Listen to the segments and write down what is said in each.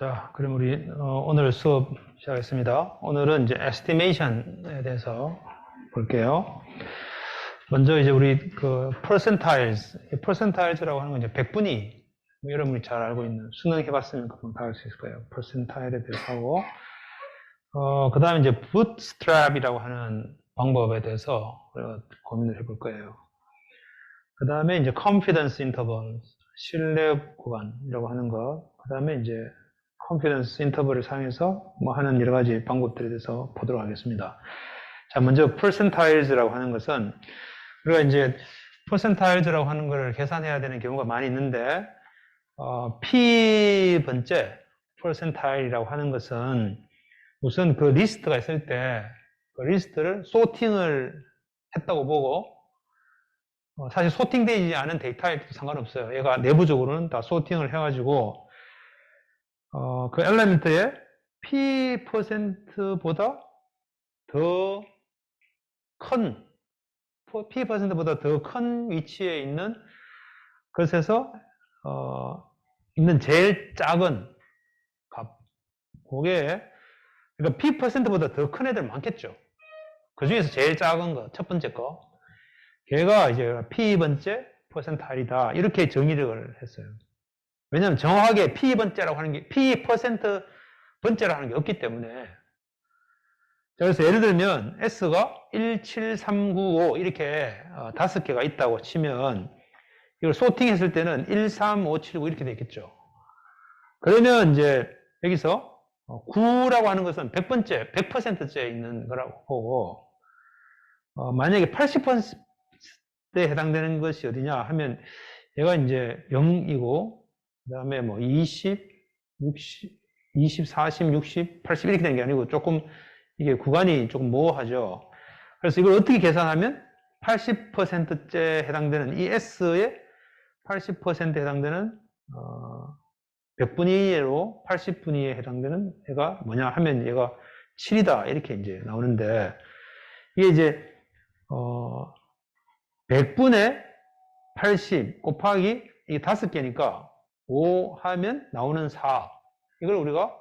자, 그럼 우리 오늘 수업 시작하겠습니다. 오늘은 이제 estimation에 대해서 볼게요. 먼저 이제 우리 그 percentiles라고 하는 건 이제 백분위, 뭐 여러분이 잘 알고 있는 수능 해봤으면 그건 다 알 수 있을 거예요. percentile에 대해서 하고, 그 다음에 이제 bootstrap이라고 하는 방법에 대해서 우리가 고민을 해볼 거예요. 그 다음에 이제 confidence interval, 신뢰 구간이라고 하는 것, 그 다음에 이제 컨피던스 인터벌을 사용해서 뭐 하는 여러 가지 방법들에 대해서 보도록 하겠습니다. 자, 먼저 percentiles라고 하는 것은 우리가 이제 percentiles라고 하는 걸 계산해야 되는 경우가 많이 있는데 p 번째 percentile이라고 하는 것은 우선 그 리스트가 있을 때 그 리스트를 소팅을 했다고 보고 사실 소팅되지 않은 데이터에도 상관없어요. 얘가 내부적으로는 다 소팅을 해가지고 그 엘리멘트의 p%보다 더 큰, p%보다 더 큰 위치에 있는 것에서, 있는 제일 작은 값. 그게, 그러니까 p%보다 더 큰 애들 많겠죠. 그 중에서 제일 작은 거, 첫 번째 거. 걔가 이제 p번째 퍼센타일이다. 이렇게 정의를 했어요. 왜냐하면 정확하게 P번째라고 하는 게, P%번째라고 하는 게 없기 때문에. 그래서 예를 들면 S가 1, 7, 3, 9, 5 이렇게 5개가 있다고 치면 이걸 소팅했을 때는 1, 3, 5, 7, 9 이렇게 되겠죠. 그러면 이제 여기서 9라고 하는 것은 100번째, 100%째 있는 거라고 보고 만약에 80%에 해당되는 것이 어디냐 하면 얘가 이제 0이고 그 다음에 뭐 20, 60, 20, 40, 60, 80 이렇게 되는 게 아니고 조금 이게 구간이 조금 모호하죠. 그래서 이걸 어떻게 계산하면 80%째 해당되는 이 S의 80%에 해당되는 100분위로 80분위에 해당되는 얘가 뭐냐 하면 얘가 7이다 이렇게 이제 나오는데 이게 이제 100분의 80 곱하기 이게 5개니까 5 하면 나오는 4. 이걸 우리가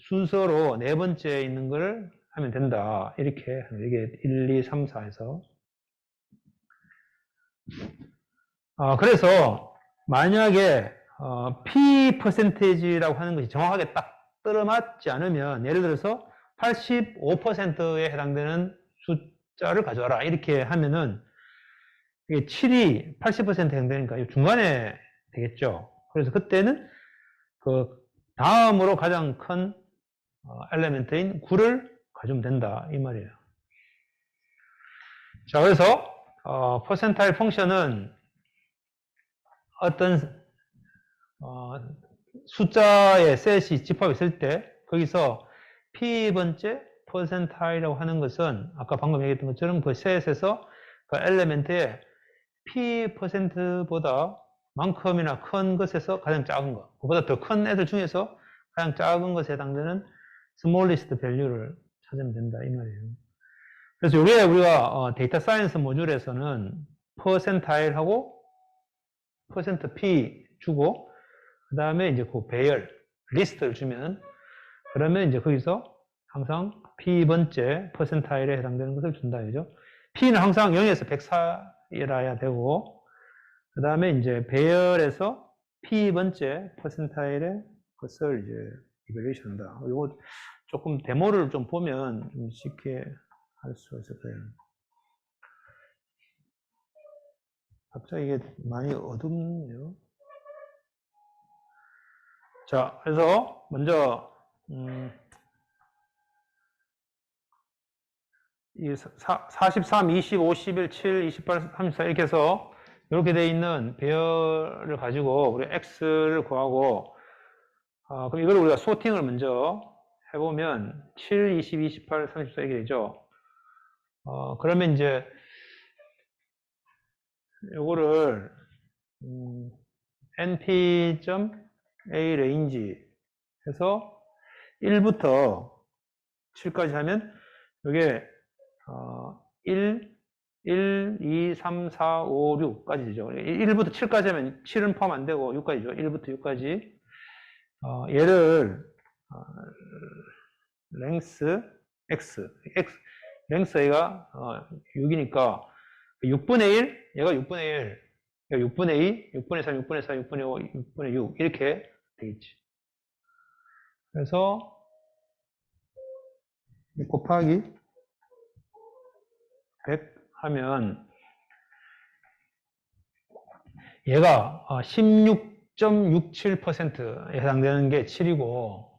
순서로 네 번째에 있는 걸 하면 된다. 이렇게 이게 1, 2, 3, 4에서 그래서 만약에 P 퍼센테이지라고 하는 것이 정확하게 딱 들어맞지 않으면 예를 들어서 85%에 해당되는 숫자를 가져와라. 이렇게 하면은 이게 7이 80%에 해당되니까 중간에 되겠죠. 그래서 그때는 그 다음으로 가장 큰 엘리멘트인 9를 가지면 된다 이 말이에요. 자, 그래서 퍼센타일 펑션은 어떤 숫자의 셋이 집합이 있을 때 거기서 P번째 퍼센타일이라고 하는 것은 아까 방금 얘기했던 것처럼 그 셋에서 그 엘리멘트의 P%보다 만큼이나 큰 것에서 가장 작은 것, 그보다 더 큰 애들 중에서 가장 작은 것에 해당되는 smallest value를 찾으면 된다 이 말이에요. 그래서 이게 우리가 데이터 사이언스 모듈에서는 퍼센타일하고 퍼센트 P 주고 그 다음에 이제 그 배열 리스트를 주면 그러면 이제 거기서 항상 P번째 퍼센타일에 해당되는 것을 준다 이죠. P는 항상 0에서 100 사이라야 되고 그 다음에 이제 배열에서 P번째 퍼센타일의 것을 이제 이벨레이션 한다. 이거 조금 데모를 좀 보면 좀 쉽게 할 수 있을 거예요. 갑자기 이게 많이 어둡네요. 자, 그래서 먼저 이 43, 20, 51, 7, 28, 34 이렇게 해서 이렇게 되어 있는 배열을 가지고 우리 X를 구하고 그럼 이걸 우리가 소팅을 먼저 해보면 7, 20, 28, 34 이렇게 되죠. 그러면 이제 요거를 np.a range 해서 1부터 7까지 하면 이게 1, 2, 3, 4, 5, 6까지 되죠. 1부터 7까지 하면 7은 포함 안 되고 6까지죠. 1부터 6까지. 얘를 length x, length a가 6이니까 6분의 1, 얘가 6분의 1, 얘가 6분의 2, 6분의 3, 6분의 4, 6분의 5, 6분의 6 이렇게 되겠지. 그래서 곱하기 100 하면 얘가 16.67%에 해당되는 게 7이고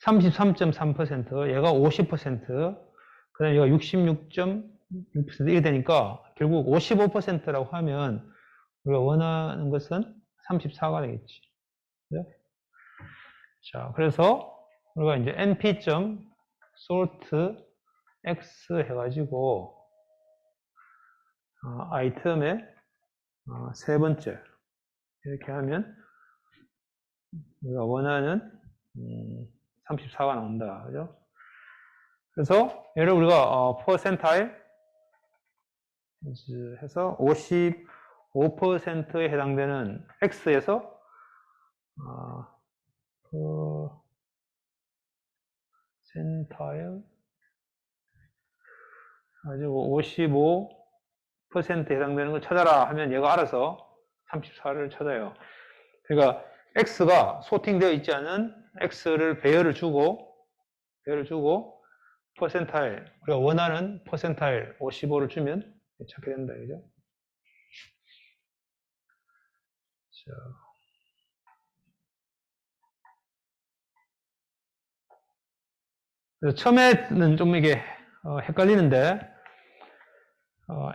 33.3% 얘가 50% 그다음에 얘가 66.6% 이렇게 되니까 결국 55%라고 하면 우리가 원하는 것은 34가 되겠지. 그죠? 자, 그래서 우리가 이제 np.sort x 해가지고 아이템의 세 번째 이렇게 하면 우리가 원하는 34가 나온다. 그죠? 그래서 얘를 우리가 퍼센타일 해서 55%에 해당되는 x에서 퍼센타일 가지고 55%에 해당되는 걸 찾아라 하면 얘가 알아서 34를 찾아요. 그러니까 x가 소팅되어 있지 않은 x를 배열을 주고 퍼센타일 우리가 원하는 퍼센타일 55를 주면 찾게 된다. 그죠? 자. 그래서 처음에는 좀 이게 헷갈리는데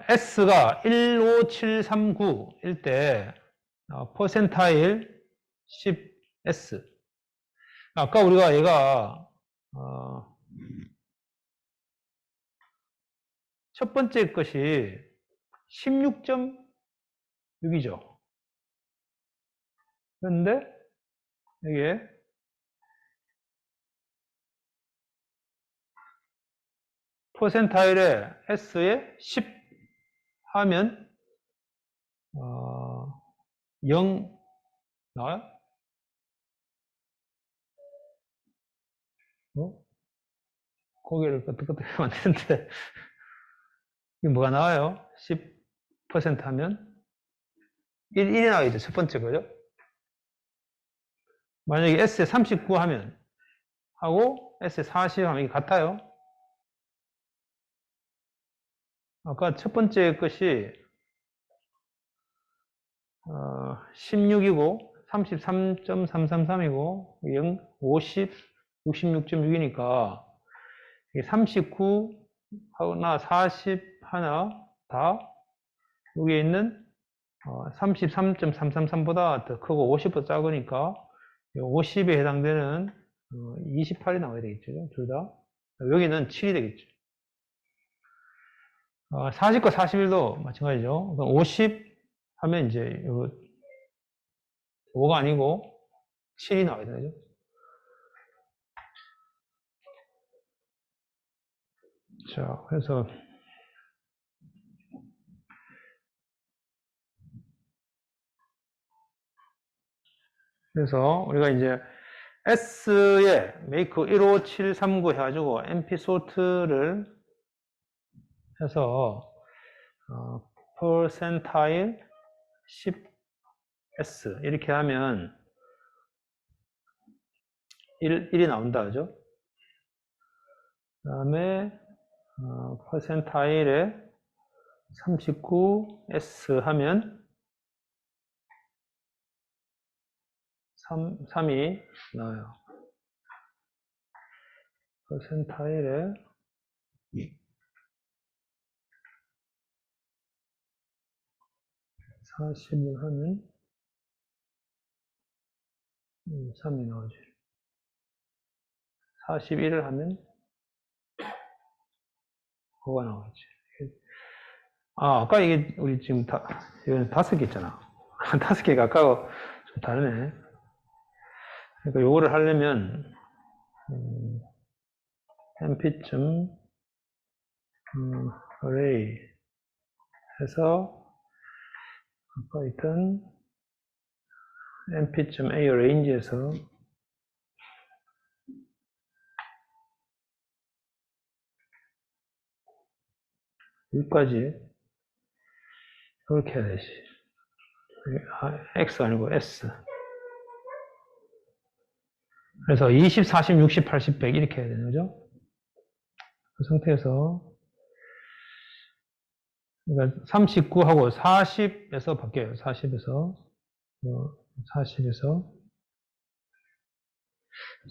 S가 15739일 때 퍼센타일 10S 아까 우리가 얘가 첫 번째 것이 16.6이죠. 그런데 이게 퍼센타일에 S에 10 하면 0 나와요? 고개를 끄덕끄덕 만드는데 이게 뭐가 나와요? 10% 하면 1이 나와야죠. 첫 번째 거죠. 만약에 S에 39 하면 하고 S에 40 하면 이게 같아요. 아까 첫 번째 것이 16이고 33.333이고 50, 66.6이니까 39 하나 40 하나 다 여기에 있는 33.333보다 더 크고 50보다 작으니까 50에 해당되는 28이 나와야 되겠죠. 둘 다. 여기는 7이 되겠죠. 40과 41도 마찬가지죠. 50 하면 이제 5가 아니고 7이 나와야 되죠. 자, 그래서 우리가 이제 S에 make 15739 해가지고 np sort를 해서 percentile 10s 이렇게 하면 1이 나온다. 그죠? 그 다음에 percentile에 39s 하면 3이 나와요. percentile에 40을 하면 3이 나오지. 41을 하면 5가 나오지. 아까 이게 우리 지금 이건 5개 있잖아. 5개가 아까하고 좀 다르네. 그러니까 요거를 하려면 np.array 해서 아까 있던 np.arange에서 여기까지 이렇게 해야 되지. X 아니고 S. 그래서 20, 40, 60, 80, 100 이렇게 해야 되는 거죠. 그 상태에서 그러니까 39하고 40에서 바뀌어요. 40에서 40에서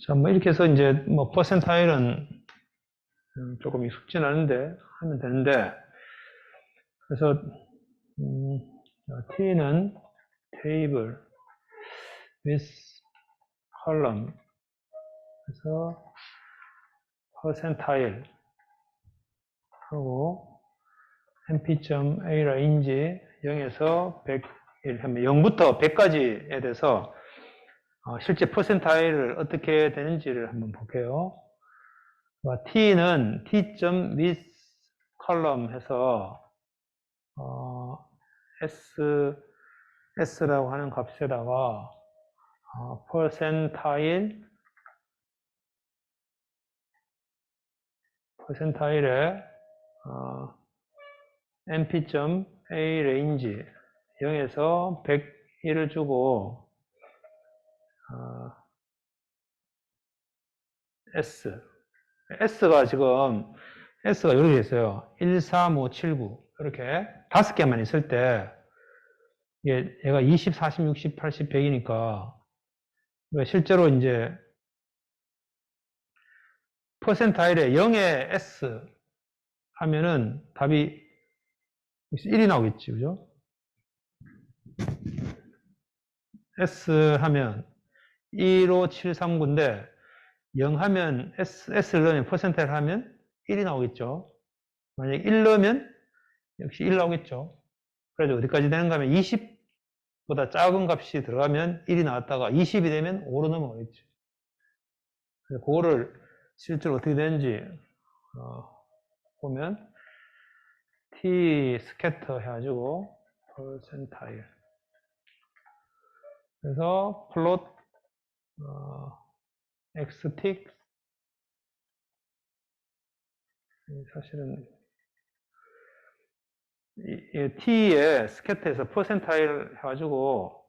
자, 뭐 이렇게 해서 이제 뭐 퍼센타일은 조금 익숙진 않은데 하면 되는데 그래서 T는 table with column 그래서 퍼센타일 하고 np.a range 0에서 100일 하면 0부터 100까지에 대해서 실제 퍼센타일을 어떻게 되는지를 한번 볼게요. t는 t.with column 해서 s라고 하는 값에다가 퍼센타일에 np.a range 0에서 101을 주고 S가 지금 S가 이렇게 있어요. 1, 3, 5, 7, 9 이렇게 5개만 있을 때 얘가 20, 40, 60, 80, 100이니까 실제로 이제 퍼센타일에 0에 S 하면은 답이 1이 나오겠지, 그죠? S 하면 1, 5, 7, 3, 9인데 0 하면 S를 넣으면 퍼센타일 하면 1이 나오겠죠. 만약에 1 넣으면 역시 1 나오겠죠. 그래서 어디까지 되는가 하면 20보다 작은 값이 들어가면 1이 나왔다가 20이 되면 5로 넘어가겠죠. 그래서 그거를 실제로 어떻게 되는지 보면 T 스캐터 해가지고 퍼센타일 그래서 플롯 x틱 사실은 t에 스캐터에서 퍼센타일 해가지고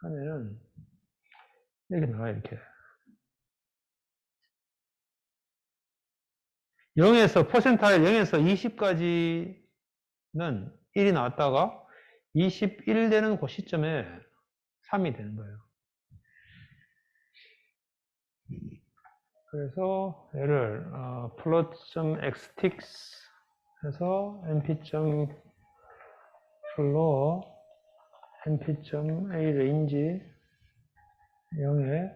하면은 이렇게 나와요. 이렇게 0에서 퍼센타일 0에서 20까지는 1이 나왔다가 21 되는 그 시점에 3이 되는 거예요. 그래서 얘를 plot.xtics 해서 np.flow np.arange 0에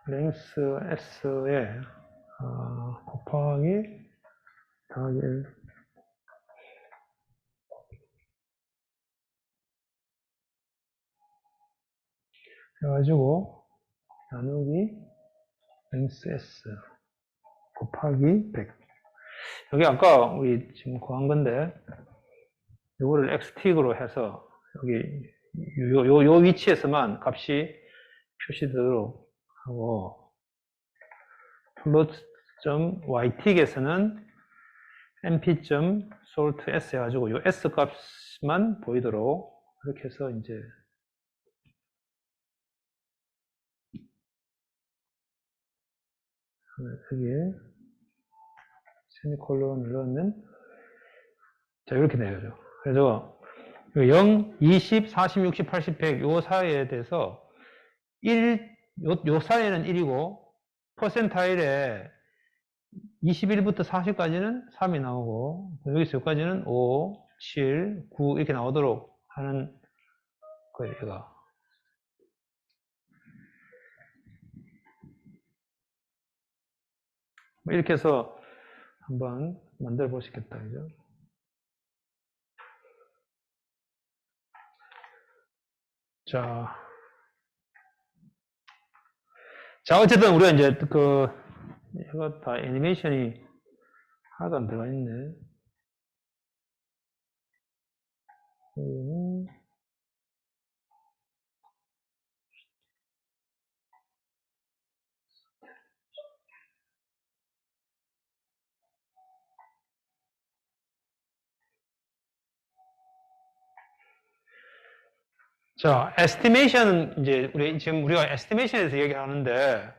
length s에 곱하기 더하기 1 해가지고 나누기 length s 곱하기 100 여기 아까 우리 지금 구한 건데 이거를 x틱으로 해서 여기 요 위치에서만 값이 표시되도록 하고 plot.y틱에서는 np.sorts 해가지고 요 s 값만 보이도록 이렇게 해서 이제 여기에 세미콜론을 넣으면 자 이렇게 되죠. 그래서 0, 20, 40, 60, 80, 100 요 사이에 대해서 1, 요 사이에는 1이고 퍼센타일에 21부터 40까지는 3이 나오고 여기서 여기까지는 5, 7, 9 이렇게 나오도록 하는 거예요. 얘가. 이렇게 해서 한번 만들어 보시겠다. 그죠? 자, 어쨌든 우리가 이제 이거 다 애니메이션이 하나도 안 들어가 있네. 자, estimation, 이제, 지금 우리가 estimation에 대해서 얘기하는데,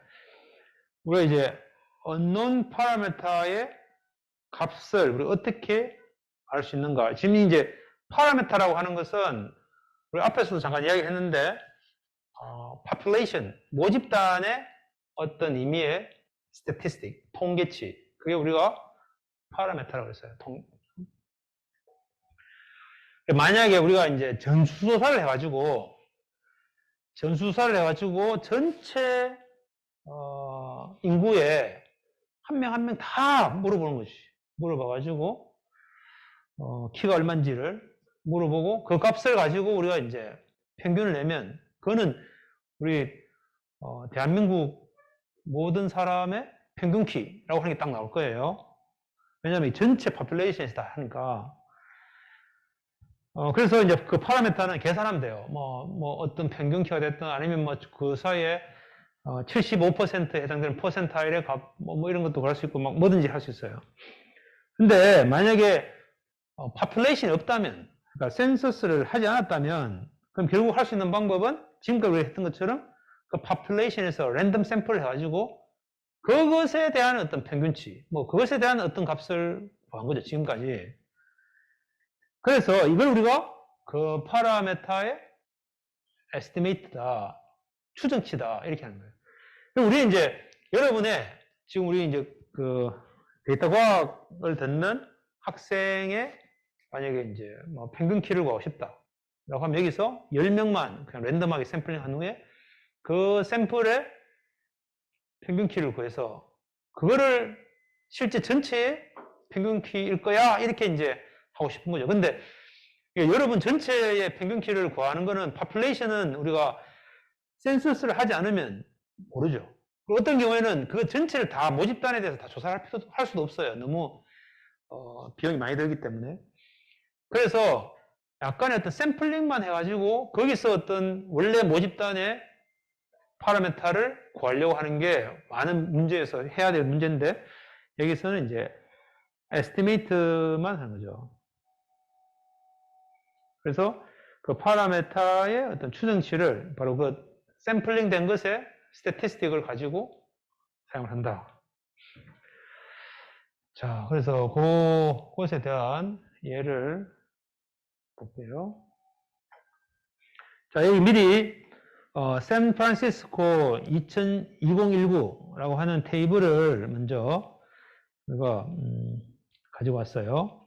우리가 이제, unknown parameter의 값을 우리가 어떻게 알 수 있는가. 지금 이제, parameter라고 하는 것은, 우리 앞에서도 잠깐 이야기했는데, population, 모집단의 어떤 의미의 statistic, 통계치. 그게 우리가 parameter라고 했어요. 만약에 우리가 이제 전수조사를 해가지고 전체 인구에 한 명 한 명 다 물어보는 거지. 물어봐가지고 키가 얼마인지를 물어보고 그 값을 가지고 우리가 이제 평균을 내면 그거는 우리 대한민국 모든 사람의 평균 키라고 하는 게 딱 나올 거예요. 왜냐하면 전체 포퓰레이션에서 다 하니까. 그래서 이제 그 파라미터는 계산하면 돼요. 뭐 어떤 평균 키가 됐든 아니면 뭐 그 사이에 75%에 해당되는 퍼센타일의 값, 뭐 이런 것도 그럴 수 있고, 막 뭐든지 할 수 있어요. 근데 만약에 population이 없다면, 그러니까 센서스를 하지 않았다면, 그럼 결국 할 수 있는 방법은 지금까지 우리가 했던 것처럼 그 population에서 랜덤 샘플을 해가지고 그것에 대한 어떤 평균치, 뭐 그것에 대한 어떤 값을 구한 거죠, 지금까지. 그래서 이걸 우리가 그 파라메타의 에스티메이트다, 추정치다, 이렇게 하는 거예요. 그럼 우리 이제 지금 우리 이제 그 데이터 과학을 듣는 학생의 만약에 이제 뭐 평균 키를 구하고 싶다. 라고 하면 여기서 10명만 그냥 랜덤하게 샘플링 한 후에 그 샘플의 평균 키를 구해서 그거를 실제 전체의 평균 키일 거야. 이렇게 이제 하고 싶은 거죠. 근데 여러분 전체의 평균 키를 구하는 거는 population은 우리가 센서스를 하지 않으면 모르죠. 어떤 경우에는 그 전체를 다 모집단에 대해서 다 조사할 수도 없어요. 너무 비용이 많이 들기 때문에. 그래서 약간의 어떤 샘플링만 해가지고 거기서 어떤 원래 모집단의 파라메타를 구하려고 하는 게 많은 문제에서 해야 될 문제인데 여기서는 이제 에스티메이트만 하는 거죠. 그래서 그 파라메타의 어떤 추정치를 바로 그 샘플링 된 것의 스태티스틱을 가지고 사용을 한다. 자, 그래서 그것에 대한 예를 볼게요. 자, 여기 미리 샌프란시스코 2019라고 하는 테이블을 먼저 우리가 가지고 왔어요.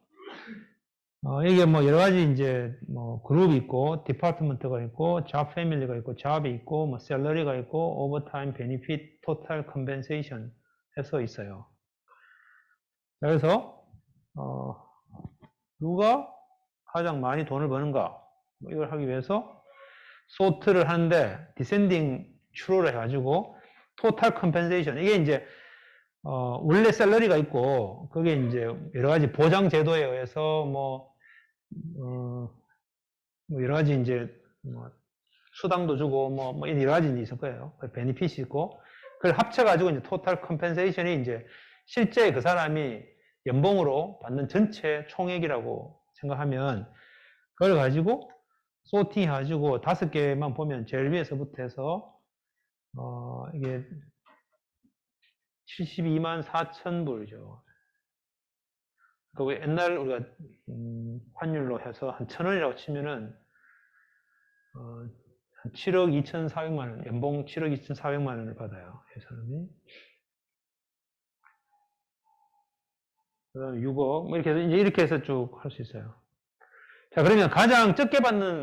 이게 뭐 여러 가지 이제 뭐 그룹이 있고, 디파트먼트가 있고, 잡 패밀리가 있고, 잡이 있고, 뭐 셀러리가 있고, 오버타임 베니핏, 토탈 컴펜세이션 해서 있어요. 그래서 누가 가장 많이 돈을 버는가? 뭐 이걸 하기 위해서 소트를 하는데 디센딩 추로를 해가지고 토탈 컴펜세이션 이게 이제 원래 셀러리가 있고 그게 이제 여러 가지 보장 제도에 의해서 뭐 여러 가지 이제 뭐 수당도 주고 뭐 여러 가지 있을 거예요. 베니핏이 있고 그걸 합쳐가지고 이제 토탈 컴펜세이션이 이제 실제 그 사람이 연봉으로 받는 전체 총액이라고 생각하면 그걸 가지고 소팅 해가지고 5개만 보면 제일 위에서부터 해서 이게 72만 4천 불이죠. 그 옛날 우리가 환율로 해서 한 1,000원이라고 치면은 한 7억 2,400만 원, 연봉 7억 2,400만 원을 받아요. 이 사람이. 그 다음에 6억, 뭐 이렇게 해서 쭉 할 수 있어요. 자, 그러면 가장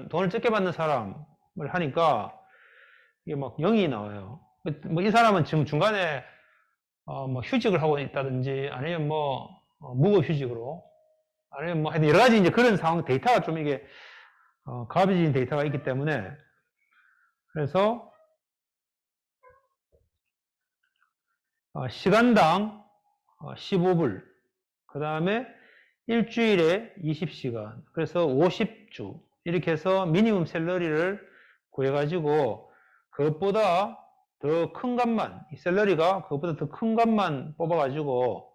돈을 적게 받는 사람을 하니까 이게 막 0이 나와요. 뭐 이 사람은 지금 중간에 뭐 휴직을 하고 있다든지 아니면 뭐 무급휴직으로 아니면 뭐 하여튼 여러 가지 이제 그런 상황 데이터가 좀 이게 가비진 데이터가 있기 때문에 그래서 시간당 15불 그 다음에 일주일에 20시간 그래서 50주 이렇게 해서 미니멈 샐러리를 구해가지고 그것보다 더 큰 값만 이 샐러리가 그것보다 더 큰 값만 뽑아가지고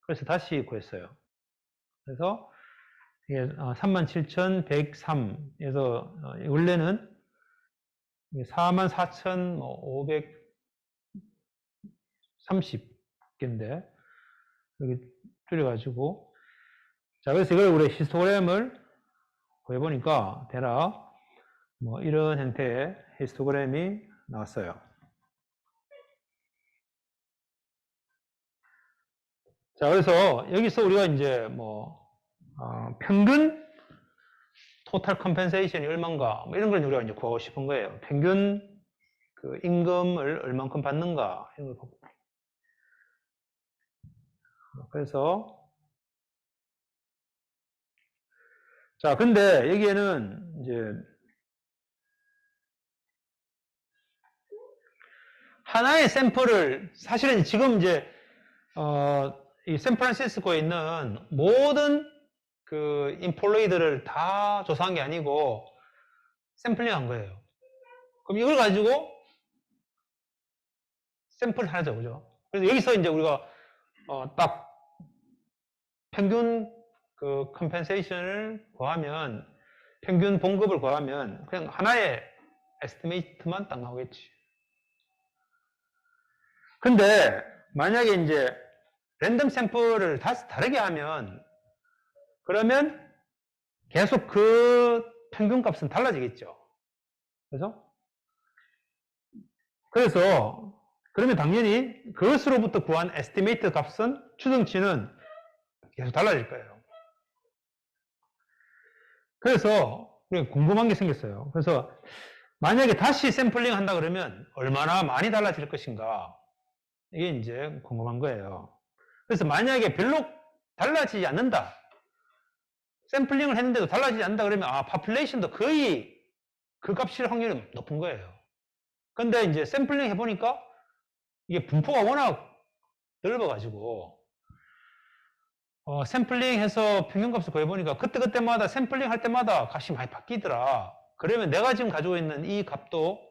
그래서 다시 구했어요. 그래서 이게 37,103에서 원래는 44,530개인데, 여기 줄여가지고. 자, 그래서 이걸 우리 히스토그램을 구해보니까 대략 뭐 이런 형태의 히스토그램이 나왔어요. 자, 그래서 여기서 우리가 이제 뭐, 평균 토탈 컴펜세이션이 얼마인가, 뭐 이런 걸 우리가 이제 구하고 싶은 거예요. 평균 그 임금을 얼만큼 받는가, 이런 걸 보고. 그래서, 자, 근데 여기에는 이제 하나의 샘플을, 사실은 지금 이제, 이 샌프란시스코에 있는 모든 그 인폴로이드를 다 조사한 게 아니고 샘플링 한 거예요. 그럼 이걸 가지고 샘플 하나죠, 그죠? 그래서 여기서 이제 우리가 딱 평균 그 컴펜세이션을 구하면, 평균 봉급을 구하면 그냥 하나의 에스티메이트만 딱 나오겠지. 근데 만약에 이제 랜덤 샘플을 다르게 하면, 그러면 계속 그 평균값은 달라지겠죠. 그죠? 그래서 그러면 당연히 그것으로부터 구한 에스티메이트 값은, 추정치는 계속 달라질 거예요. 그래서 궁금한 게 생겼어요. 그래서 만약에 다시 샘플링 한다 그러면 얼마나 많이 달라질 것인가, 이게 이제 궁금한 거예요. 그래서 만약에 별로 달라지지 않는다, 샘플링을 했는데도 달라지지 않는다 그러면 파퓰레이션도 거의 그 값일 확률이 높은 거예요. 근데 이제 샘플링 해보니까 이게 분포가 워낙 넓어가지고 샘플링 해서 평균값을 구해보니까 그때마다 샘플링 할 때마다 값이 많이 바뀌더라. 그러면 내가 지금 가지고 있는 이 값도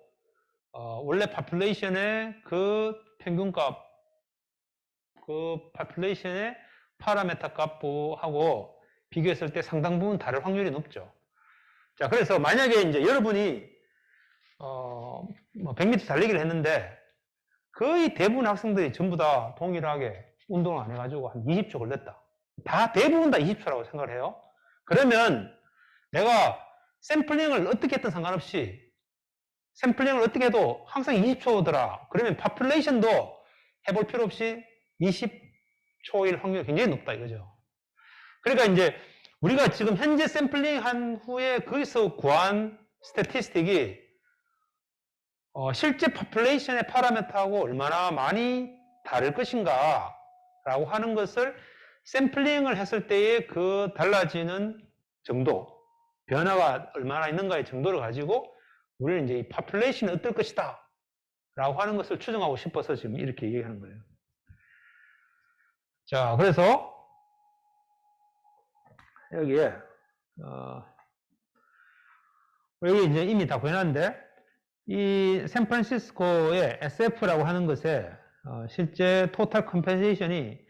원래 파퓰레이션의 그 평균값, 그 파퓰레이션의 파라메타 값하고 비교했을 때 상당 부분 다를 확률이 높죠. 자, 그래서 만약에 이제 여러분이 100m 달리기를 했는데 거의 대부분 학생들이 전부 다 동일하게 운동을 안 해가지고 한 20초 걸렸다. 대부분 다 20초라고 생각을 해요. 그러면 내가 샘플링을 어떻게 했든 상관없이, 샘플링을 어떻게 해도 항상 20초더라. 그러면 파퓰레이션도 해볼 필요 없이 20초일 확률이 굉장히 높다 이거죠. 그러니까 이제 우리가 지금 현재 샘플링 한 후에 거기서 구한 스태티스틱이 실제 파퓰레이션의 파라미터하고 얼마나 많이 다를 것인가 라고 하는 것을 샘플링을 했을 때의 그 달라지는 정도, 변화가 얼마나 있는가의 정도를 가지고 우리는 이제 이 파퓰레이션이 어떨 것이다 라고 하는 것을 추정하고 싶어서 지금 이렇게 얘기하는 거예요. 자, 그래서 여기에 여기 이제 이미 다 구해놨는데, 이 샌프란시스코의 SF라고 하는 것에 실제 토탈 컴펜세이션이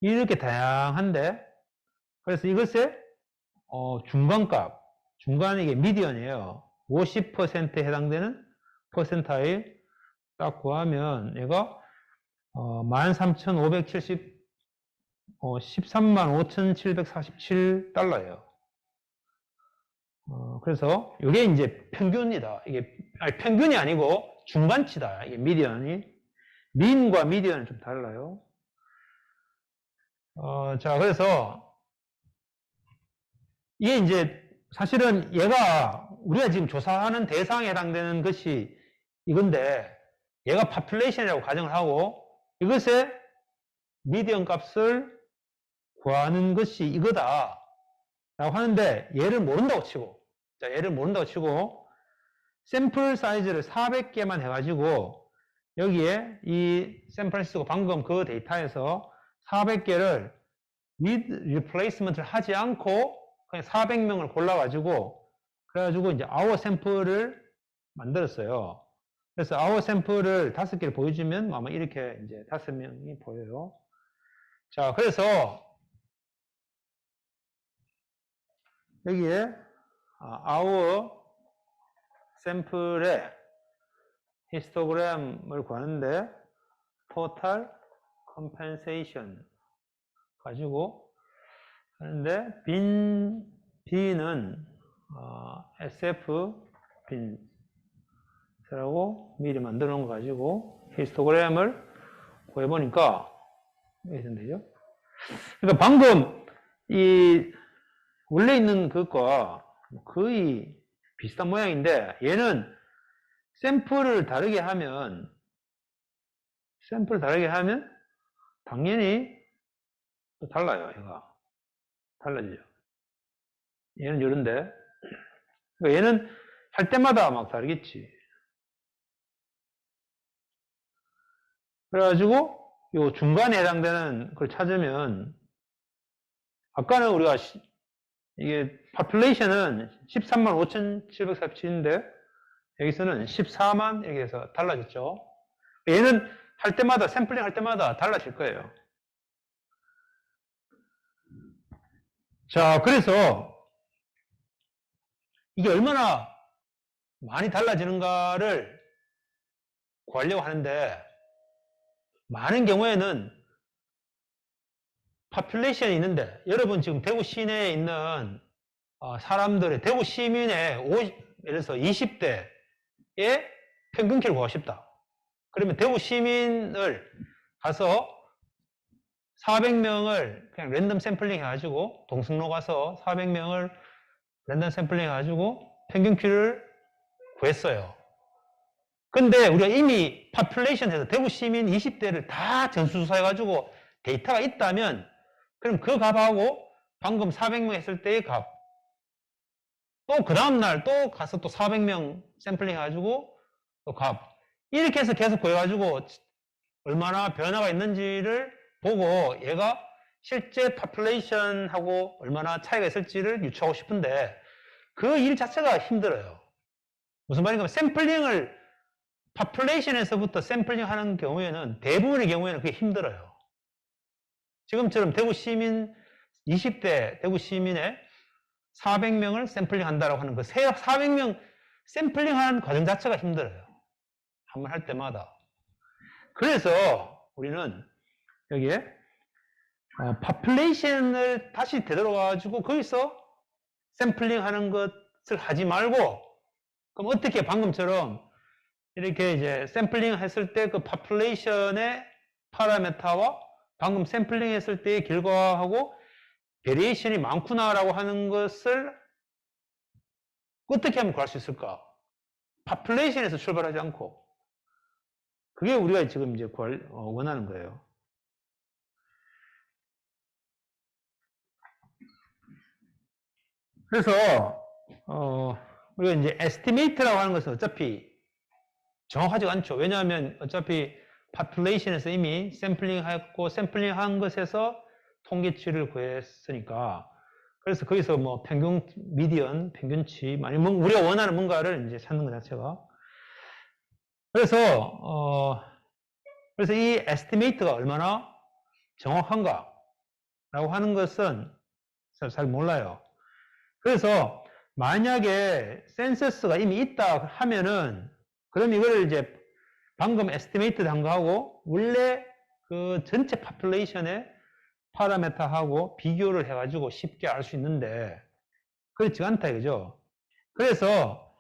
이렇게 다양한데, 그래서 이것의 중간값, 중간이 이게 미디언이에요. 50%에 해당되는 퍼센타일 딱 구하면 얘가 13,570 135,747달러예요. 그래서 이게 이제 평균이다. 이게 평균이 아니고 중간치다. 이게 미디언이. 민과 미디언은 좀 달라요. 자, 그래서 이게 이제 사실은 얘가 우리가 지금 조사하는 대상에 해당되는 것이 이건데, 얘가 파퓰레이션이라고 가정을 하고 이것의 미디언 값을 구하는 것이 이거다 라고 하는데, 얘를 모른다고 치고, 자, 얘를 모른다고 치고 샘플 사이즈를 400개만 해가지고 여기에 이 샌프란시스코 방금 그 데이터에서 400개를 with replacement를 하지 않고 그냥 400명을 골라가지고, 그래가지고 이제 our 샘플을 만들었어요. 그래서 our 샘플을 5개를 보여주면 아마 이렇게 이제 5명이 보여요. 자, 그래서 여기에 our 샘플에 히스토그램을 구하는데 total compensation 가지고 하는데 B는 SF 빈스라고 미리 만들어 놓은 거 가지고 히스토그램을 구해보니까 이렇게 되죠. 그러니까 방금 이 원래 있는 그것과 거의 비슷한 모양인데 얘는 샘플을 다르게 하면 당연히 또 달라요. 얘가 달라지죠. 얘는 이런데 그러니까 얘는 할 때마다 막 다르겠지. 그래가지고 요 중간에 해당되는 걸 찾으면 아까는 우리가 이게 population은 135,747인데 여기서는 14만 이렇게 해서 달라졌죠. 얘는 할 때마다 샘플링 할 때마다 달라질 거예요. 자, 그래서 이게 얼마나 많이 달라지는가를 구하려고 하는데 많은 경우에는 population이 있는데 여러분 지금 대구 시내에 있는 사람들의 대구 시민의 예를 들어서 20대의 평균키를 구하고 싶다. 그러면 대구 시민을 가서 400명을 그냥 랜덤 샘플링 해가지고 동승로 가서 400명을 랜덤 샘플링 해가지고 평균키를 구했어요. 근데 우리가 이미 population에서 대구 시민 20대를 다 전수조사해가지고 데이터가 있다면 그럼 그 값하고 방금 400명 했을 때의 값 또 그 다음날 또 가서 또 400명 샘플링 해가지고 또 값 이렇게 해서 계속 구해가지고 얼마나 변화가 있는지를 보고 얘가 실제 population하고 얼마나 차이가 있을지를 유추하고 싶은데 그 일 자체가 힘들어요. 무슨 말인가 하면 샘플링을 population에서부터 샘플링 하는 경우에는 대부분의 경우에는 그게 힘들어요. 지금처럼 대구 시민 20대 대구 시민의 400명을 샘플링 한다라고 하는 그 400명 샘플링 하는 과정 자체가 힘들어요. 한번 할 때마다. 그래서 우리는 여기에 population을 다시 되돌아가지고 거기서 샘플링 하는 것을 하지 말고 그럼 어떻게 방금처럼 이렇게 이제 샘플링 했을 때 그 population의 파라메타와 방금 샘플링 했을 때의 결과하고 베리에이션이 많구나라고 하는 것을 어떻게 하면 구할 수 있을까? population에서 출발하지 않고 그게 우리가 지금 이제 원하는 거예요. 그래서 우리가 이제 estimate라고 하는 것은 어차피 정확하지가 않죠. 왜냐하면 어차피 population에서 이미 샘플링했고 샘플링한 것에서 통계치를 구했으니까 그래서 거기서 뭐 평균, 미디언, 평균치 우리가 원하는 뭔가를 이제 찾는 것 자체가 그래서 이 estimate가 얼마나 정확한가 라고 하는 것은 잘 몰라요. 그래서 만약에 센서스가 이미 있다 하면은 그럼 이걸 이제 방금 에스티메이트 한 거하고 원래 그 전체 population의 파라메타하고 비교를 해가지고 쉽게 알 수 있는데 그렇지가 않다 이거죠. 그래서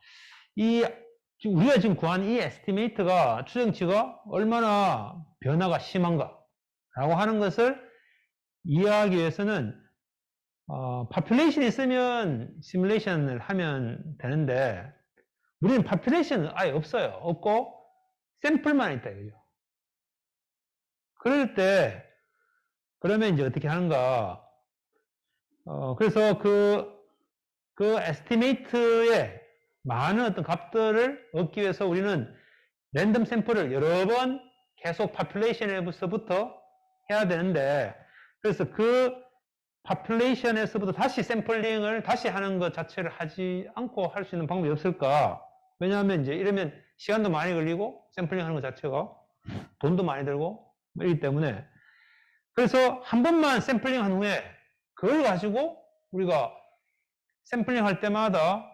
우리가 지금 구한 이 에스티메이트가 추정치가 얼마나 변화가 심한가 라고 하는 것을 이해하기 위해서는 population이 있으면 시뮬레이션을 하면 되는데 우리는 population은 아예 없어요. 없고 샘플만 있다 이거죠. 그럴 때 그러면 이제 어떻게 하는가? 그래서 그 에스티메이트의 많은 어떤 값들을 얻기 위해서 우리는 랜덤 샘플을 여러 번 계속 population에서부터 해야 되는데 그래서 그 population에서부터 다시 샘플링을 다시 하는 것 자체를 하지 않고 할 수 있는 방법이 없을까? 왜냐하면 이제 이러면 시간도 많이 걸리고 샘플링 하는 것 자체가 돈도 많이 들고 이기 때문에 그래서 한 번만 샘플링 한 후에 그걸 가지고 우리가 샘플링 할 때마다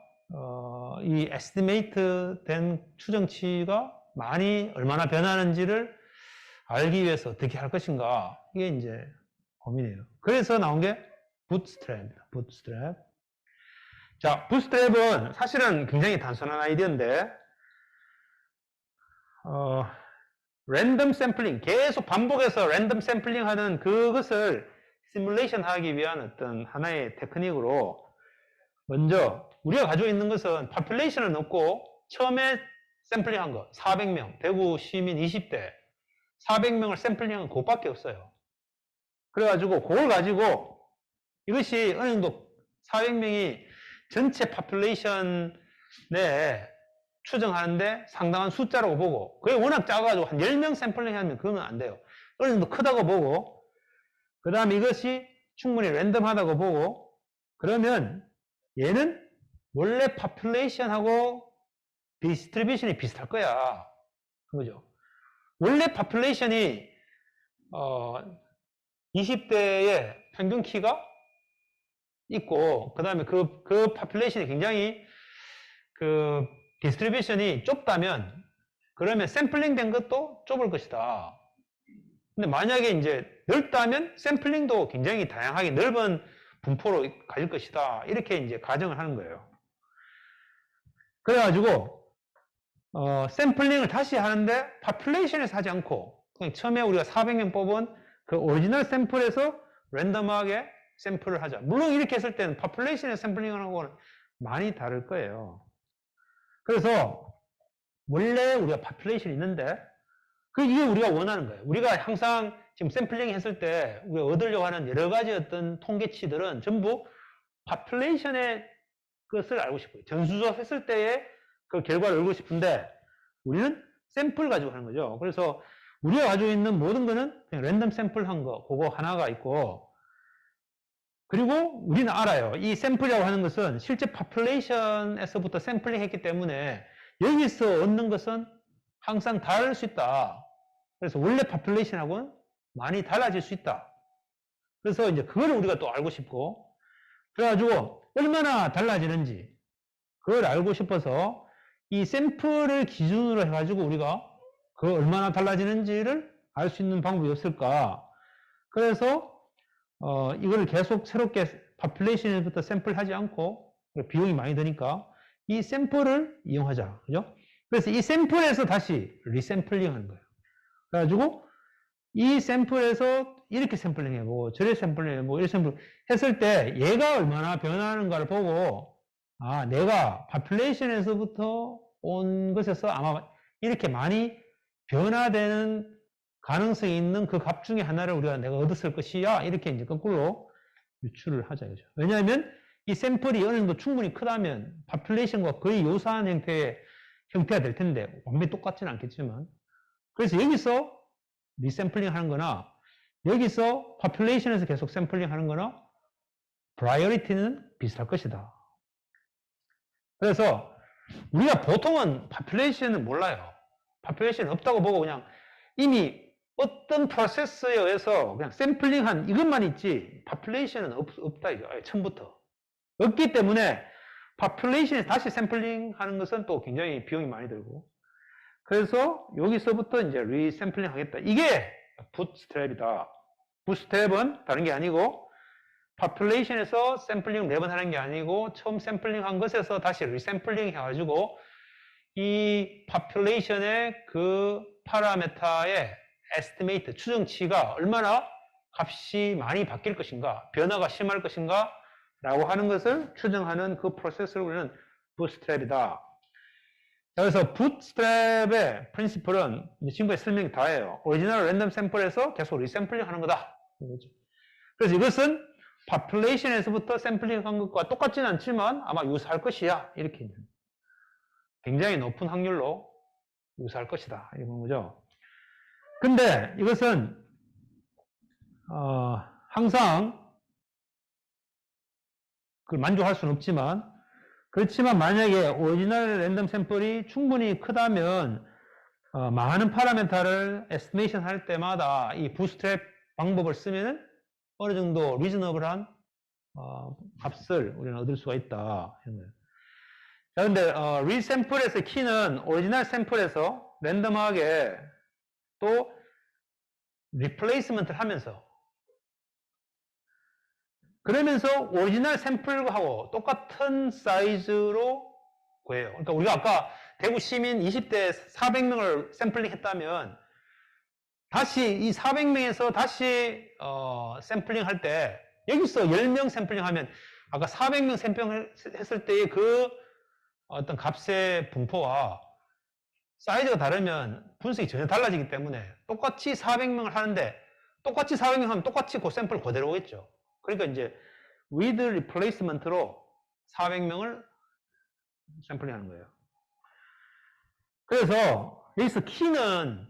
이 에스티메이트 된 추정치가 많이 얼마나 변하는지를 알기 위해서 어떻게 할 것인가, 이게 이제 고민이에요. 그래서 나온 게 부트스트랩입니다. 부트스트랩. 자, 부트스트랩은 사실은 굉장히 단순한 아이디어인데 랜덤 샘플링, 계속 반복해서 랜덤 샘플링 하는 그것을 시뮬레이션 하기 위한 어떤 하나의 테크닉으로, 먼저 우리가 가지고 있는 것은 파퓰레이션을 넣고 처음에 샘플링한 거 400명, 대구 시민 20대 400명을 샘플링한 그것밖에 없어요. 그래가지고 그걸 가지고 이것이 어느 정도 400명이 전체 파퓰레이션 내에 추정하는데 상당한 숫자라고 보고, 그게 워낙 작아가지고 한 10명 샘플링 하면 그러면 안 돼요. 어느 정도 크다고 보고, 그 다음에 이것이 충분히 랜덤하다고 보고, 그러면 얘는 원래 파퓰레이션하고 디스트리뷰션이 비슷할 거야. 그거죠. 원래 파퓰레이션이 20대의 평균 키가 있고, 그 다음에 그 파퓰레이션이 굉장히 디스트리뷰션이 좁다면, 그러면 샘플링 된 것도 좁을 것이다. 근데 만약에 이제 넓다면 샘플링도 굉장히 다양하게 넓은 분포로 가질 것이다. 이렇게 이제 가정을 하는 거예요. 그래가지고 샘플링을 다시 하는데 파퓰레이션에서 하지 않고 그냥 처음에 우리가 400명 뽑은 그 오리지널 샘플에서 랜덤하게 샘플을 하자. 물론 이렇게 했을 때는 파퓰레이션에 샘플링하고는 많이 다를 거예요. 그래서 원래 우리가 파퓰레이션이 있는데 이게 우리가 원하는 거예요. 우리가 항상 지금 샘플링 했을 때 우리가 얻으려고 하는 여러 가지 어떤 통계치들은 전부 파퓰레이션의 것을 알고 싶어요. 전수조사 했을 때의 그 결과를 알고 싶은데 우리는 샘플 가지고 하는 거죠. 그래서 우리가 가지고 있는 모든 거는 그냥 랜덤 샘플 한 거, 그거 하나가 있고, 그리고 우리는 알아요. 이 샘플이라고 하는 것은 실제 파퓰레이션에서부터 샘플링 했기 때문에 여기서 얻는 것은 항상 다를 수 있다. 그래서 원래 파퓰레이션하고는 많이 달라질 수 있다. 그래서 이제 그걸 우리가 또 알고 싶고, 그래가지고 얼마나 달라지는지 그걸 알고 싶어서 이 샘플을 기준으로 해가지고 우리가 그 얼마나 달라지는지를 알 수 있는 방법이 없을까. 그래서 이걸 계속 새롭게 파퓰레이션부터 샘플 하지 않고 비용이 많이 드니까 이 샘플을 이용하자. 그죠? 그래서 이 샘플에서 다시 리샘플링 하는 거예요. 그래가지고 이 샘플에서 이렇게 샘플링 해보고 저렇게 샘플링 해보고 이렇게 샘플 했을 때 얘가 얼마나 변하는가를 보고, 아, 내가 파퓰레이션에서부터 온 것에서 아마 이렇게 많이 변화되는 가능성이 있는 그 값 중에 하나를 내가 얻었을 것이야. 이렇게 이제 거꾸로 유추를 하자. 그죠? 왜냐하면 이 샘플이 어느 정도 충분히 크다면 파퓰레이션과 거의 유사한 형태가 될 텐데, 완전히 똑같지는 않겠지만. 그래서 여기서 리샘플링 하는 거나, 여기서 파퓰레이션에서 계속 샘플링 하는 거나, 프라이어리티는 비슷할 것이다. 그래서 우리가 보통은 파퓰레이션은 몰라요. 파퓰레이션 없다고 보고 그냥 이미 어떤 프로세스에 의해서 그냥 샘플링한 이것만 있지 파퓰레이션은 없다 이거 처음부터 없기 때문에 파퓰레이션에서 다시 샘플링 하는 것은 또 굉장히 비용이 많이 들고, 그래서 여기서부터 이제 리샘플링 하겠다. 이게 부트스트랩이다. 부트스트랩은 다른 게 아니고 파퓰레이션에서 샘플링 매번 하는 게 아니고 처음 샘플링 한 것에서 다시 리샘플링 해가지고 이 파퓰레이션의 그 파라메타의 에스티메이트 추정치가 얼마나 값이 많이 바뀔 것인가, 변화가 심할 것인가 라고 하는 것을 추정하는 그 프로세스를 우리는 부트스트랩이다. 그래서 부트스트랩의 프린시플은 지금까지 설명이 다 해요. 오리지널 랜덤 샘플에서 계속 리샘플링 하는 거다. 그래서 이것은 파퓰레이션에서부터 샘플링 한 것과 똑같지는 않지만 아마 유사할 것이야. 이렇게 굉장히 높은 확률로 유사할 것이다. 이런 거죠. 근데 이것은 항상 그걸 만족할 수는 없지만, 그렇지만 만약에 오리지널 랜덤 샘플이 충분히 크다면 많은 파라메타를 에스티메이션 할 때마다 이 부트스트랩 방법을 쓰면 어느 정도 리즈너블한 값을 우리는 얻을 수가 있다. 이런 거예요. 자, 근데 리샘플에서 키는 오리지널 샘플에서 랜덤하게 또 리플레이스먼트를 하면서 그러면서 오리지널 샘플하고 똑같은 사이즈로 구해요. 그러니까 우리가 아까 대구 시민 20대 400명을 샘플링 했다면 다시 이 400명에서 다시 샘플링 할 때 여기서 10명 샘플링 하면 아까 400명 샘플링 했을 때의 그 어떤 값의 분포와 사이즈가 다르면 분석이 전혀 달라지기 때문에 똑같이 400명을 하는데 똑같이 400명 하면 똑같이 그 샘플 그대로 오겠죠. 그러니까 이제 with replacement로 400명을 샘플링 하는 거예요. 그래서 여기서 키는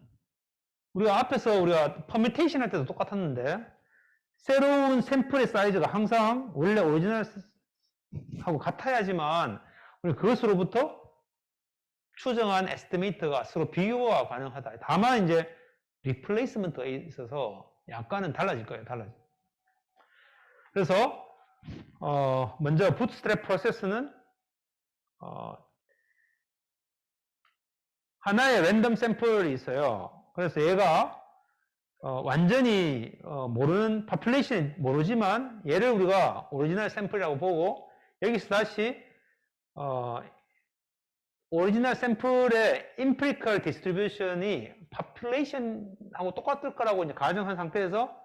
우리가 앞에서 우리가 퍼뮤테이션 할 때도 똑같았는데 새로운 샘플의 사이즈가 항상 원래 오리지널하고 같아야지만 우리 그것으로부터 추정한 에스티메이트가 서로 비교가 가능하다. 다만 이제 리플레이스먼트에 있어서 약간은 달라질 거예요. 달라질. 그래서 먼저 부트스트랩 프로세스는 하나의 랜덤 샘플이 있어요. 그래서 얘가 완전히 모르는 파퓰레이션이 모르지만 얘를 우리가 오리지널 샘플이라고 보고 여기서 다시 오리지널 샘플의 임프리컬 디스트리뷰션이 파퓰레이션하고 똑같을 거라고 이제 가정한 상태에서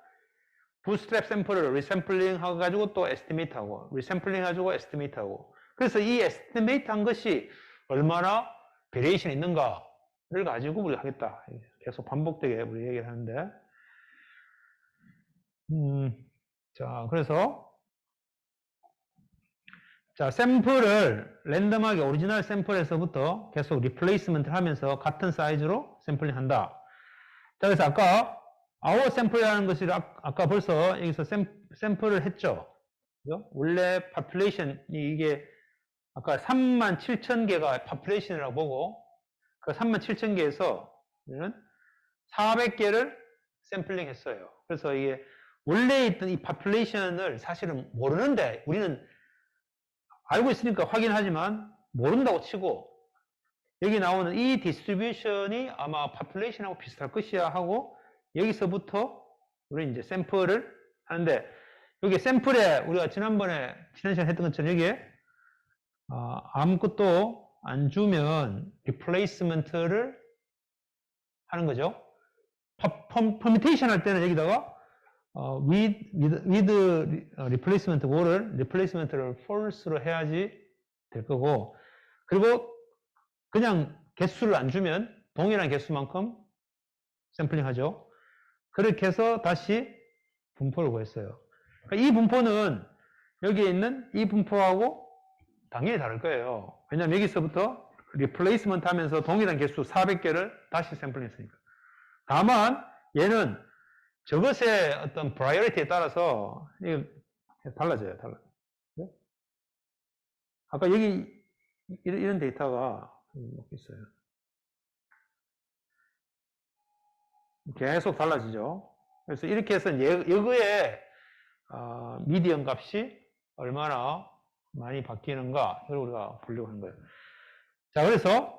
부스트랩 샘플을 리샘플링 해가지고 또 에스티메이트하고 리샘플링 해가지고 에스티메이트하고 그래서 이 에스티메이트 한 것이 얼마나 베리에이션이 있는가를 가지고 우리가 하겠다. 계속 반복되게 우리 얘기를 하는데 자 그래서 자 샘플을 랜덤하게 오리지널 샘플에서부터 계속 리플레이스먼트를 하면서 같은 사이즈로 샘플링 한다. 자 그래서 아까 our 샘플이라는 것이 아까 벌써 여기서 샘플을 했죠. 그죠? 원래 파퓰레이션이 이게 아까 37,000개가 파퓰레이션이라고 보고 그 37,000개에서 400개를 샘플링 했어요. 그래서 이게 원래 있던 이 파퓰레이션을 사실은 모르는데 우리는 알고 있으니까 확인하지만 모른다고 치고 여기 나오는 이 디스트리뷰션이 아마 파퓰레이션하고 비슷할 것이야 하고 여기서부터 우리 이제 샘플을 하는데 여기 샘플에 우리가 지난 시간에 했던 것처럼 여기에 아무것도 안 주면 리플레이스먼트를 하는 거죠. 퍼뮤테이션 할 때는 여기다가 with replacement 뭐를 replacement를 false로 해야지 될 거고 그리고 그냥 개수를 안 주면 동일한 개수만큼 샘플링 하죠. 그렇게 해서 다시 분포를 구했어요. 그러니까 이 분포는 여기에 있는 이 분포하고 당연히 다를 거예요. 왜냐하면 여기서부터 리플레이스먼트 하면서 동일한 개수 400개를 다시 샘플링 했으니까. 다만 얘는 저것의 어떤 프라이어리티에 따라서 달라져요. 아까 여기 이런 데이터가 있어요. 계속 달라지죠. 그래서 이렇게 해서 여기에 미디언 값이 얼마나 많이 바뀌는가 이걸 우리가 보려고 하는 거예요. 자 그래서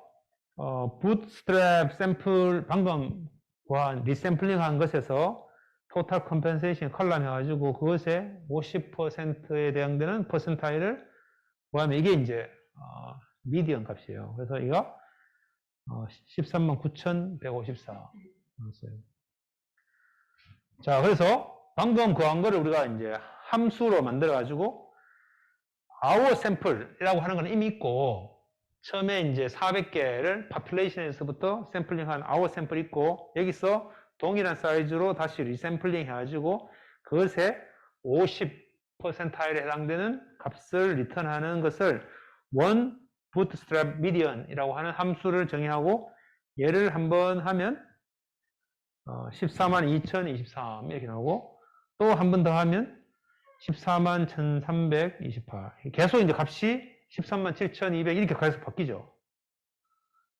부트스트랩 샘플 방금 구한 리샘플링 한 것에서 토탈 컴펜세이션 컬럼 해가지고 그것에 50%에 해당되는 퍼센타일을 구하면 이게 이제 미디언 값이에요. 그래서 이거 139,154 나왔어요. 자 그래서 방금 구한 거를 우리가 이제 함수로 만들어 가지고 our sample이라고 하는 건 이미 있고 처음에 이제 400개를 파퓰레이션에서부터 샘플링한 our sample 있고 여기서 동일한 사이즈로 다시 리샘플링 해가지고 그것에 50%에 해당되는 값을 리턴하는 것을 one bootstrap median이라고 하는 함수를 정의하고 얘를 한번 하면 142,023 이렇게 나오고 또 한 번 더 하면 141,328 계속 이제 값이 137,200 이렇게 계속 바뀌죠.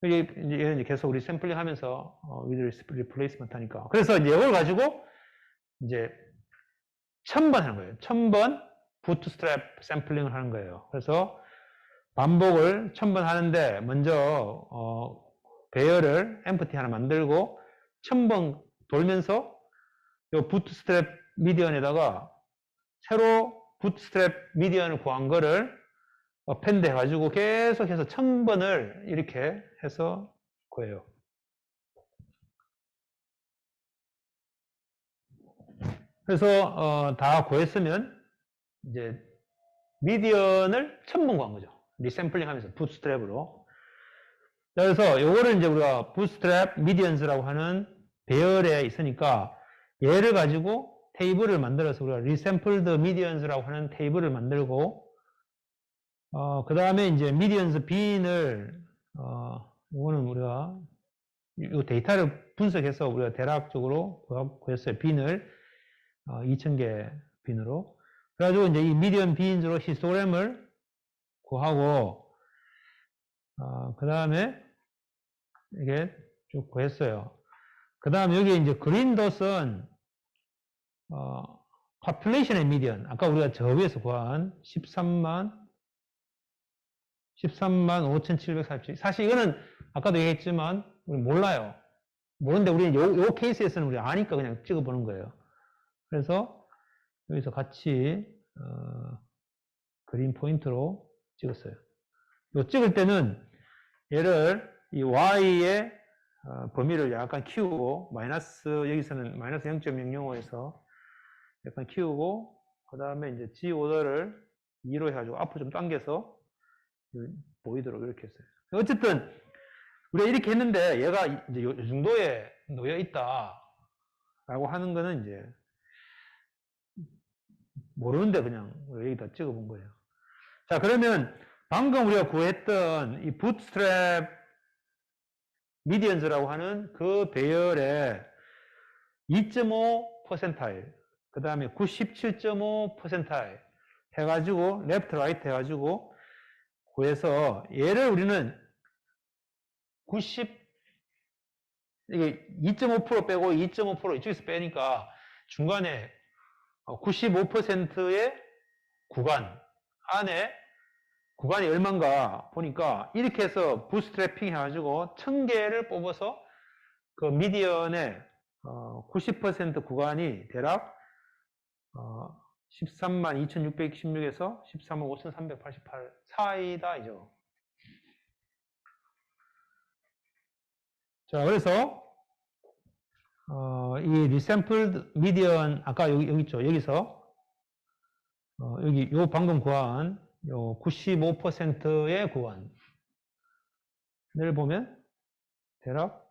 얘는 이제 계속 우리 샘플링 하면서 with replacement 하니까 그래서 이제 이걸 가지고 이제 1000번 하는 거예요. 1000번 부트스트랩 샘플링을 하는 거예요. 그래서 반복을 1000번 하는데 먼저 배열을 empty 하나 만들고 1000번 돌면서 요 부트스트랩 미디언에다가 새로 부트스트랩 미디언을 구한 거를 append 해가지고 계속해서 1000번을 이렇게 해서 구해요. 그래서 다 구했으면 이제 미디언을 1000번 구한 거죠. 리샘플링 하면서 부트스트랩으로. 그래서 요거를 이제 우리가 부트스트랩 미디언즈라고 하는 배열에 있으니까 얘를 가지고 테이블을 만들어서 우리가 리샘플드 미디언즈라고 하는 테이블을 만들고 그 다음에 이제 미디언즈 빈을 이거는 우리가 이 데이터를 분석해서 우리가 대략적으로 구했어요. 빈을 2000개 빈으로. 그래가지고 이제 이 미디언 빈즈로 히스토그램을 구하고 그 다음에 이게 쭉 구했어요. 그 다음에 여기 이제 그린 덧은 population의 미디언, 아까 우리가 저 위에서 구한 13만 5,747. 사실 이거는 아까도 얘기했지만 우리 몰라요. 모르는데 우리는 요 케이스에서는 우리 아니까 그냥 찍어보는 거예요. 그래서 여기서 같이 그린 포인트로 찍었어요. 요 찍을 때는 얘를 이 y의 범위를 약간 키우고 여기서는 마이너스 0.005에서 약간 키우고 그 다음에 이제 G 오더를 2로 해가지고 앞으로 좀 당겨서 보이도록 이렇게 했어요. 어쨌든 우리가 이렇게 했는데 얘가 이제 요 정도에 놓여 있다라고 하는 거는 이제 모르는데 그냥 여기다 찍어본 거예요. 자, 그러면 방금 우리가 구했던 이 부트스트랩 미디언즈라고 하는 그 배열의 2.5%, 그 다음에 97.5% 해가지고 레프트 라이트 해가지고 구해서 얘를 우리는 이게 2.5% 빼고 2.5% 이쪽에서 빼니까 중간에 95%의 구간 안에 구간이 얼마인가 보니까 이렇게 해서 부스트래핑 해가지고 1000개를 뽑아서 그 미디언의 90% 구간이 대략 13만 2616에서 13만 5388 사이다 이죠. 자, 그래서 이 리샘플드 미디언 아까 여기 있죠. 여기서 여기 요 방금 구한 요 95%의 구간을 보면 대략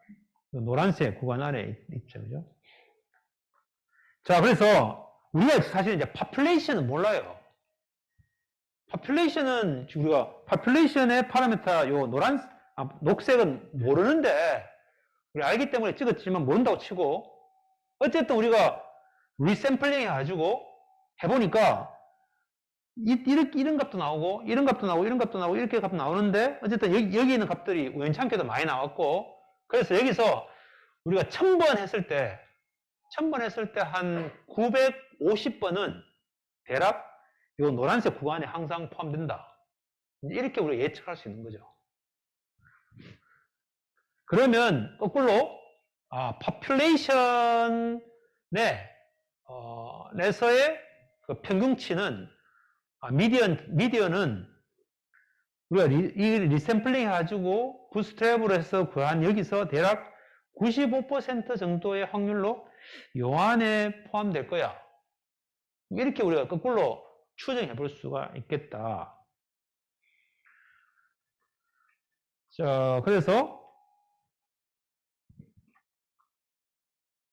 노란색 구간 안에 있죠. 그죠? 자, 그래서 우리가 사실 이제 population은 몰라요. population은 우리가 population의 파라미터 요 녹색은 모르는데 우리 알기 때문에 찍었지만 모른다고 치고 어쨌든 우리가 리샘플링 해가지고 해보니까 이런 값도 나오고 이런 값도 나오고 이런 값도 나오고 이렇게 값도 나오는데 어쨌든 여기 있는 값들이 우연찮게도 많이 나왔고 그래서 여기서 우리가 1000번 했을 때 한 950번은 대략 이 노란색 구간에 항상 포함된다. 이렇게 우리가 예측할 수 있는 거죠. 그러면 거꾸로 population의 에서의 그 평균치는 미디언은 우리가 이 리샘플링 해가지고 부스트랩으로 해서 구한 여기서 대략 95% 정도의 확률로 요 안에 포함될 거야. 이렇게 우리가 거꾸로 추정해 볼 수가 있겠다. 자, 그래서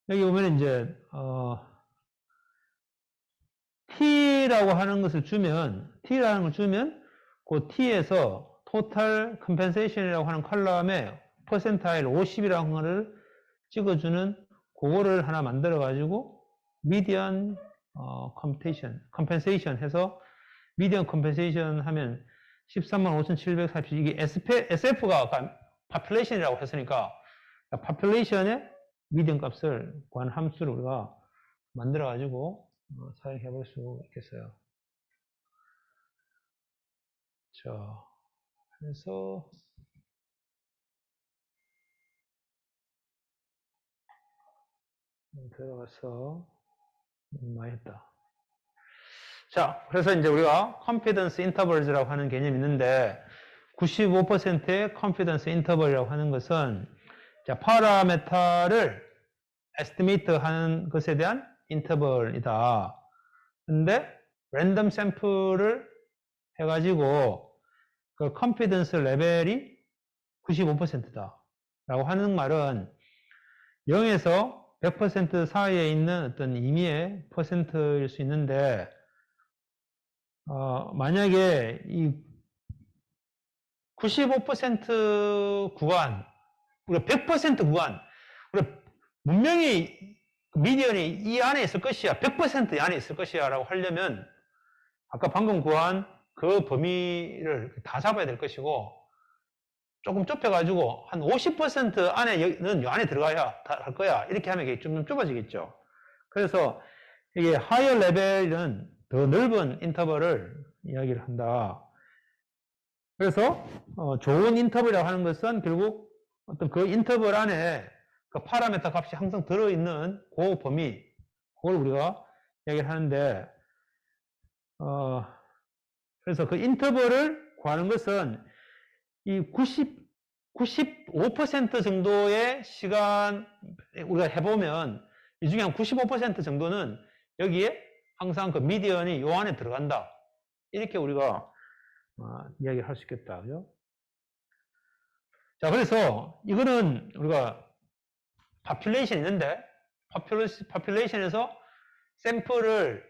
여기 보면 이제 T라고 하는 것을 주면 T라는 걸 주면 그 T에서 토탈 컴펜세이션이라고 하는 컬럼에 퍼센타일 50이라는 거를 찍어주는 그거를 하나 만들어 가지고 미디언 컴펜세이션 해서 미디언 컴펜세이션 하면 13만 5,740 이게 SF가 아까 population이라고 했으니까 population의 미디언 값을 구한 함수를 우리가 만들어 가지고 사용해 볼 수 있겠어요. 자, 그래서 들어가서 많이 했다. 자, 그래서 이제 우리가 confidence intervals라고 하는 개념이 있는데 95%의 confidence interval이라고 하는 것은 자, 파라메타를 estimate 하는 것에 대한 interval이다. 근데 랜덤 샘플을 해가지고 그 confidence 레벨이 95%다. 라고 하는 말은 0에서 100% 사이에 있는 어떤 임의의 퍼센트일 수 있는데, 만약에 이 95% 구간, 우리가 100% 구간, 우리가 분명히 미디언이 이 안에 있을 것이야, 100% 이 안에 있을 것이야 라고 하려면 아까 방금 구한 그 범위를 다 잡아야 될 것이고, 조금 좁혀가지고 한 50% 안에는 이 안에 들어가야 할 거야. 이렇게 하면 이게 좀 좁아지겠죠. 그래서 이게 하이어 레벨은 더 넓은 인터벌을 이야기를 한다. 그래서 좋은 인터벌이라고 하는 것은 결국 어떤 그 인터벌 안에 그 파라메타 값이 항상 들어있는 그 범위, 그걸 우리가 이야기를 하는데, 그래서 그 인터벌을 구하는 것은 이 95% 정도의 시간 우리가 해보면 이 중에 한 95% 정도는 여기에 항상 그 미디언이 요 안에 들어간다. 이렇게 우리가 이야기를 할 수 있겠다. 그죠? 자, 그래서 이거는 우리가 파퓰레이션이 있는데 파퓰레이션에서 샘플을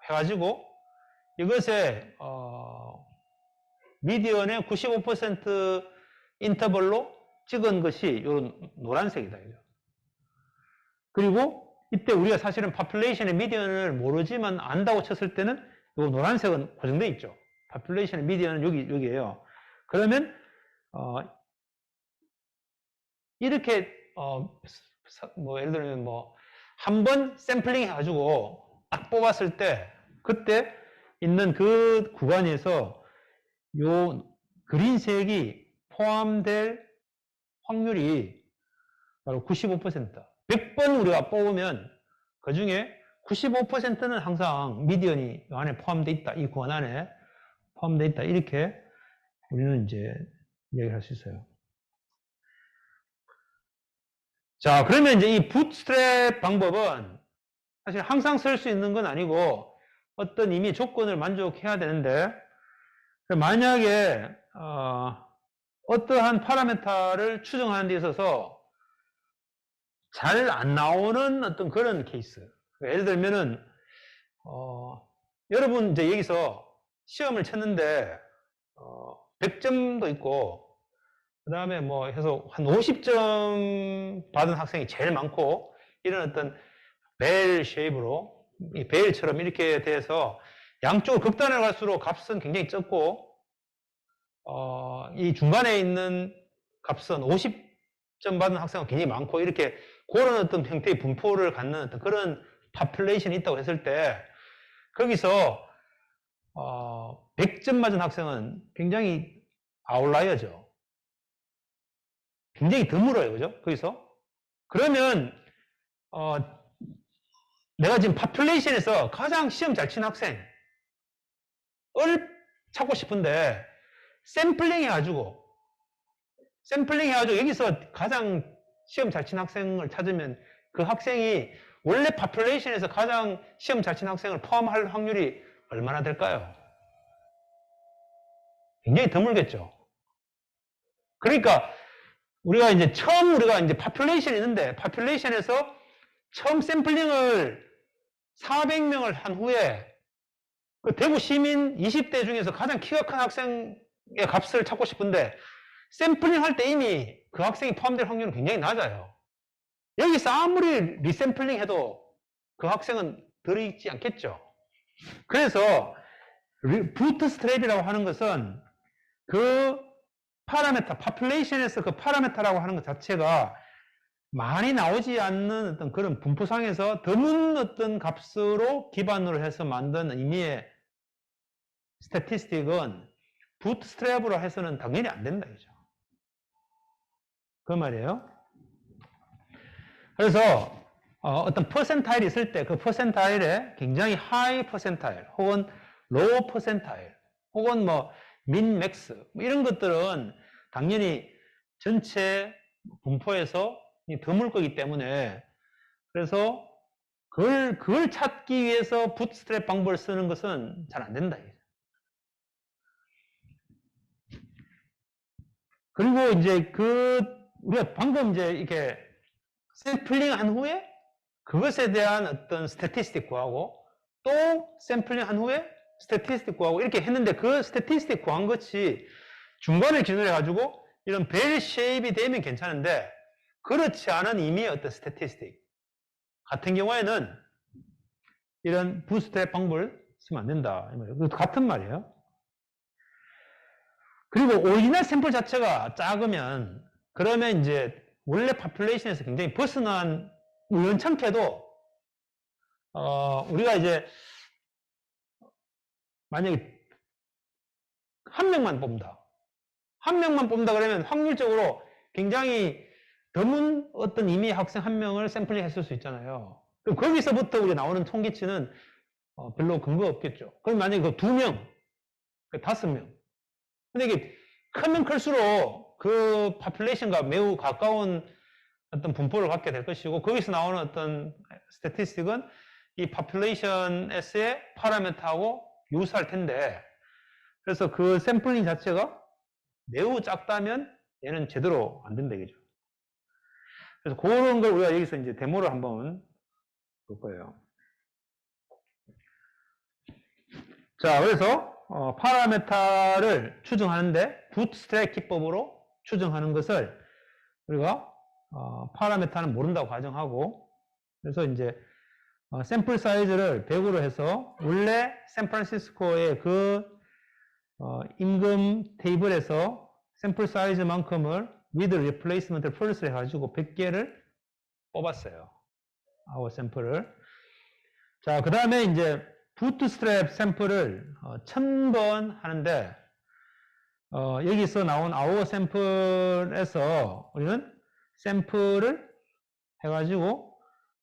해가지고 이것에 미디언의 95% 인터벌로 찍은 것이 이런 노란색이다. 그죠? 그리고 이때 우리가 사실은 파퓰레이션의 미디언을 모르지만 안다고 쳤을 때는 이 노란색은 고정되어 있죠. 파퓰레이션의 미디언은 여기에요. 그러면 이렇게 뭐 예를 들면 뭐 한 번 샘플링 해가지고 딱 뽑았을 때 그때 있는 그 구간에서 요 그린색이 포함될 확률이 바로 95%다. 100번 우리가 뽑으면 그 중에 95%는 항상 미디언이 안에 포함되어 있다. 이 구간 안에 포함되어 있다. 이렇게 우리는 이제 이야기할 수 있어요. 자, 그러면 이제 이 부트스트랩 방법은 사실 항상 쓸 수 있는 건 아니고 어떤 이미 조건을 만족해야 되는데 만약에 어떠한 파라메타를 추정하는 데 있어서 잘 안 나오는 어떤 그런 케이스. 예를 들면은 여러분 이제 여기서 시험을 쳤는데 100점도 있고 그 다음에 뭐 해서 한 50점 받은 학생이 제일 많고 이런 어떤 벨 쉐입으로 이 벨처럼 이렇게 돼서 양쪽으로 극단을 갈수록 값은 굉장히 적고 이 중간에 있는 값은 50점 받은 학생은 굉장히 많고 이렇게 그런 어떤 형태의 분포를 갖는 어떤 그런 파퓰레이션이 있다고 했을 때 거기서 100점 맞은 학생은 굉장히 아웃라이어죠. 굉장히 드물어요. 그죠? 거기서. 그러면 내가 지금 파퓰레이션에서 가장 시험 잘 친 학생을 찾고 싶은데 샘플링 해가지고 여기서 가장 시험 잘 친 학생을 찾으면 그 학생이 원래 파퓰레이션에서 가장 시험 잘 친 학생을 포함할 확률이 얼마나 될까요? 굉장히 드물겠죠. 그러니까 우리가 이제 파퓰레이션이 있는데 파퓰레이션에서 처음 샘플링을 400명을 한 후에 그 대구 시민 20대 중에서 가장 키가 큰 학생의 값을 찾고 싶은데 샘플링 할 때 이미 그 학생이 포함될 확률은 굉장히 낮아요. 여기서 아무리 리샘플링 해도 그 학생은 들어있지 않겠죠. 그래서 부트스트랩이라고 하는 것은 그 파라메타, 파퓰레이션에서 그 파라메타라고 하는 것 자체가 많이 나오지 않는 어떤 그런 분포상에서 드문 어떤 값으로 기반으로 해서 만든 의미의 스태티스틱은 부트스트랩으로 해서는 당연히 안 된다. 그죠? 그 말이에요. 그래서 어떤 퍼센타일이 있을 때 그 퍼센타일에 굉장히 하이 퍼센타일 혹은 로우 퍼센타일 혹은 뭐 민 맥스 뭐 이런 것들은 당연히 전체 분포에서 드물 거기 때문에 그래서 그걸 찾기 위해서 부트스트랩 방법을 쓰는 것은 잘 안 된다. 그리고 이제 우리가 방금 이제 이렇게 샘플링 한 후에 그것에 대한 어떤 스태티스틱 구하고 또 샘플링 한 후에 스태티스틱 구하고 이렇게 했는데 그 스태티스틱 구한 것이 중간을 기준으로 해가지고 이런 벨 쉐입이 되면 괜찮은데 그렇지 않은 의미의 어떤 스태티스틱 같은 경우에는 이런 부스트랩 방법을 쓰면 안 된다. 같은 말이에요. 그리고 오리지널 샘플 자체가 작으면 그러면 이제 원래 파퓰레이션에서 굉장히 벗어난 우연찮게도 우리가 이제 만약에 한 명만 뽑는다. 한 명만 뽑는다 그러면 확률적으로 굉장히 드문 어떤 의미의 학생 한 명을 샘플링 했을 수 있잖아요. 그럼 거기서부터 우리가 나오는 통계치는 별로 근거 없겠죠. 그럼 만약에 그 2명, 5명. 근데 이게 크면 클수록 그 파퓰레이션과 매우 가까운 어떤 분포를 갖게 될 것이고 거기서 나오는 어떤 스태티스틱은 이 파퓰레이션에서의 파라미터하고 유사할 텐데 그래서 그 샘플링 자체가 매우 작다면 얘는 제대로 안 된다 이거죠. 그래서 그런 걸 우리가 여기서 이제 데모를 한번 볼 거예요. 자, 그래서 파라미터를 추정하는데 부트스트랩 기법으로 추정하는 것을 우리가 파라미터는 모른다고 가정하고 그래서 이제 샘플 사이즈를 100으로 해서 원래 샌프란시스코의 그 임금 테이블에서 샘플 사이즈만큼을 with replacement를 플러스를 해가지고 100개를 뽑았어요. our 샘플을. 자, 그 다음에 이제 부트스트랩 샘플을 1000번 하는데 여기서 나온 our 샘플에서 우리는 샘플을 해가지고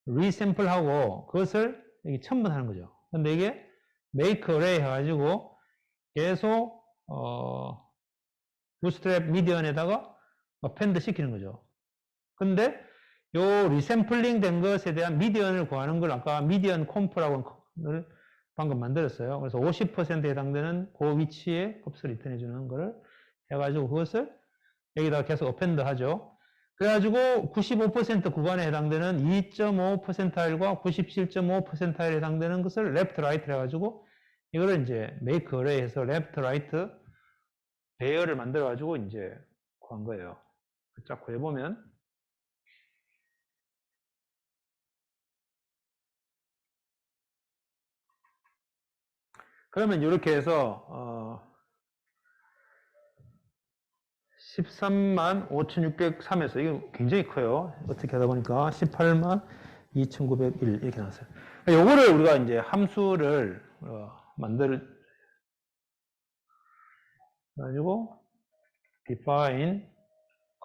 리샘플하고 그것을 여기 1000번 하는 거죠. 근데 이게 make array 해가지고 계속 부트스트랩 미디언에다가 append 시키는 거죠. 근데 요 리샘플링 된 것에 대한 미디언을 구하는 걸 아까 미디언 콤프라고 방금 만들었어요. 그래서 50%에 해당되는 그 위치에 값을 리턴해 주는 거를 해가지고 그것을 여기다가 계속 append 하죠. 그래가지고 95% 구간에 해당되는 2.5%일과 97.5%일에 해당되는 것을 left, right 해가지고 이거를 이제 make array 해서 left, right 배열을 만들어가지고 이제 구한 거예요. 쫙 구해보면 그러면 이렇게 해서 13만 5,603에서 이게 굉장히 커요. 어떻게 하다 보니까 18만 2,901 이렇게 나왔어요. 요거를 우리가 이제 함수를 가지고 define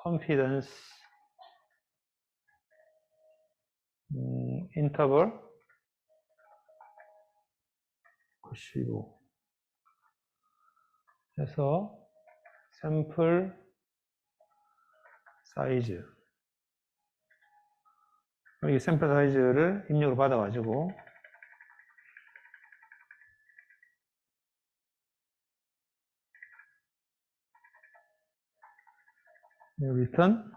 confidence interval 95 해서 샘플 사이즈 여기 샘플 사이즈를 입력을 받아가지고 return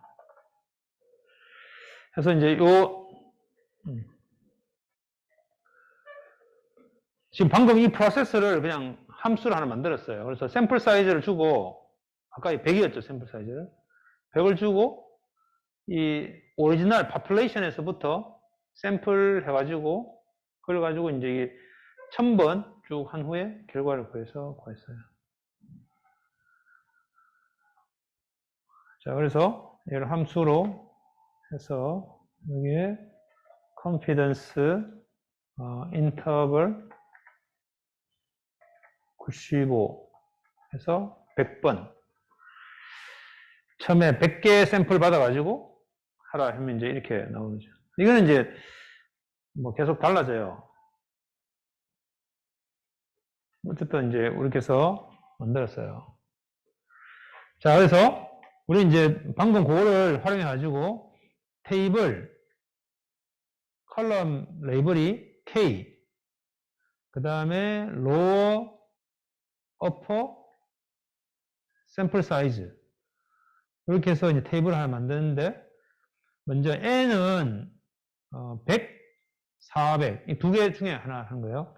해서 이제 지금 방금 이 프로세스를 그냥 함수를 하나 만들었어요. 그래서 샘플 사이즈를 주고 아까 100이었죠 샘플 사이즈를 100을 주고 이 오리지널 파퓰레이션에서부터 샘플 해가지고 그걸 가지고 이제 1000번 쭉 한 후에 결과를 구했어요. 자, 그래서 이걸 함수로 해서 여기에 confidence interval 95 해서 100번 처음에 100개 샘플 받아가지고 하라 하면 이제 이렇게 나오죠. 이거는 이제 뭐 계속 달라져요. 어쨌든 이제 이렇게 해서 만들었어요. 자, 그래서 우리 이제 방금 그거를 활용해 가지고 테이블 컬럼 레이블이 K, 그 다음에 로어, 어퍼, 샘플 사이즈 이렇게 해서 이제 테이블을 하나 만드는데, 먼저 N은 100, 400 이 두 개 중에 하나 하는 거예요.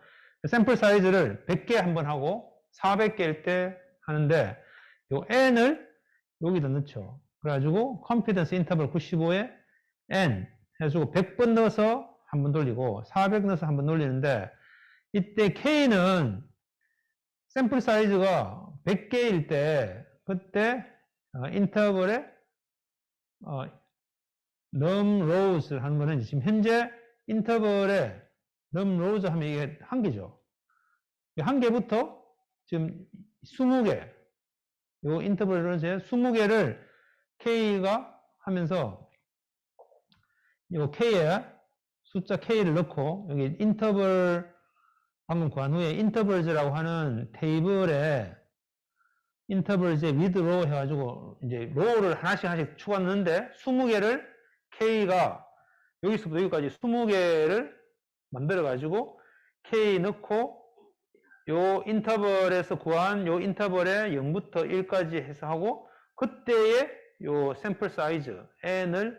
샘플 사이즈를 100개 한번 하고 400개일 때 하는데, 요 N을 여기다 넣죠. 그래가지고 confidence interval 95에 N 해가지고 100번 넣어서 한 번 돌리고 400 넣어서 한 번 돌리는데, 이때 K는 샘플 사이즈가 100개일 때 그때 인터벌에 num rows 하는 거는 지금 현재 인터벌에 num rows 하면 이게 한 개죠. 한 개부터 지금 20개, 요 인터벌로 이제 20개를 K가 하면서 요 K에 숫자 K를 넣고 여기 인터벌 방금 구한 후에 인터벌즈라고 하는 테이블에 인터벌즈에 with row 해가지고 이제 row를 하나씩 추가했는데 20개를 K가 여기서부터 여기까지 20개를 만들어가지고 K 넣고 요 인터벌에서 구한 요 인터벌에 0부터 1까지 해서 하고 그때의 요 샘플 사이즈 N을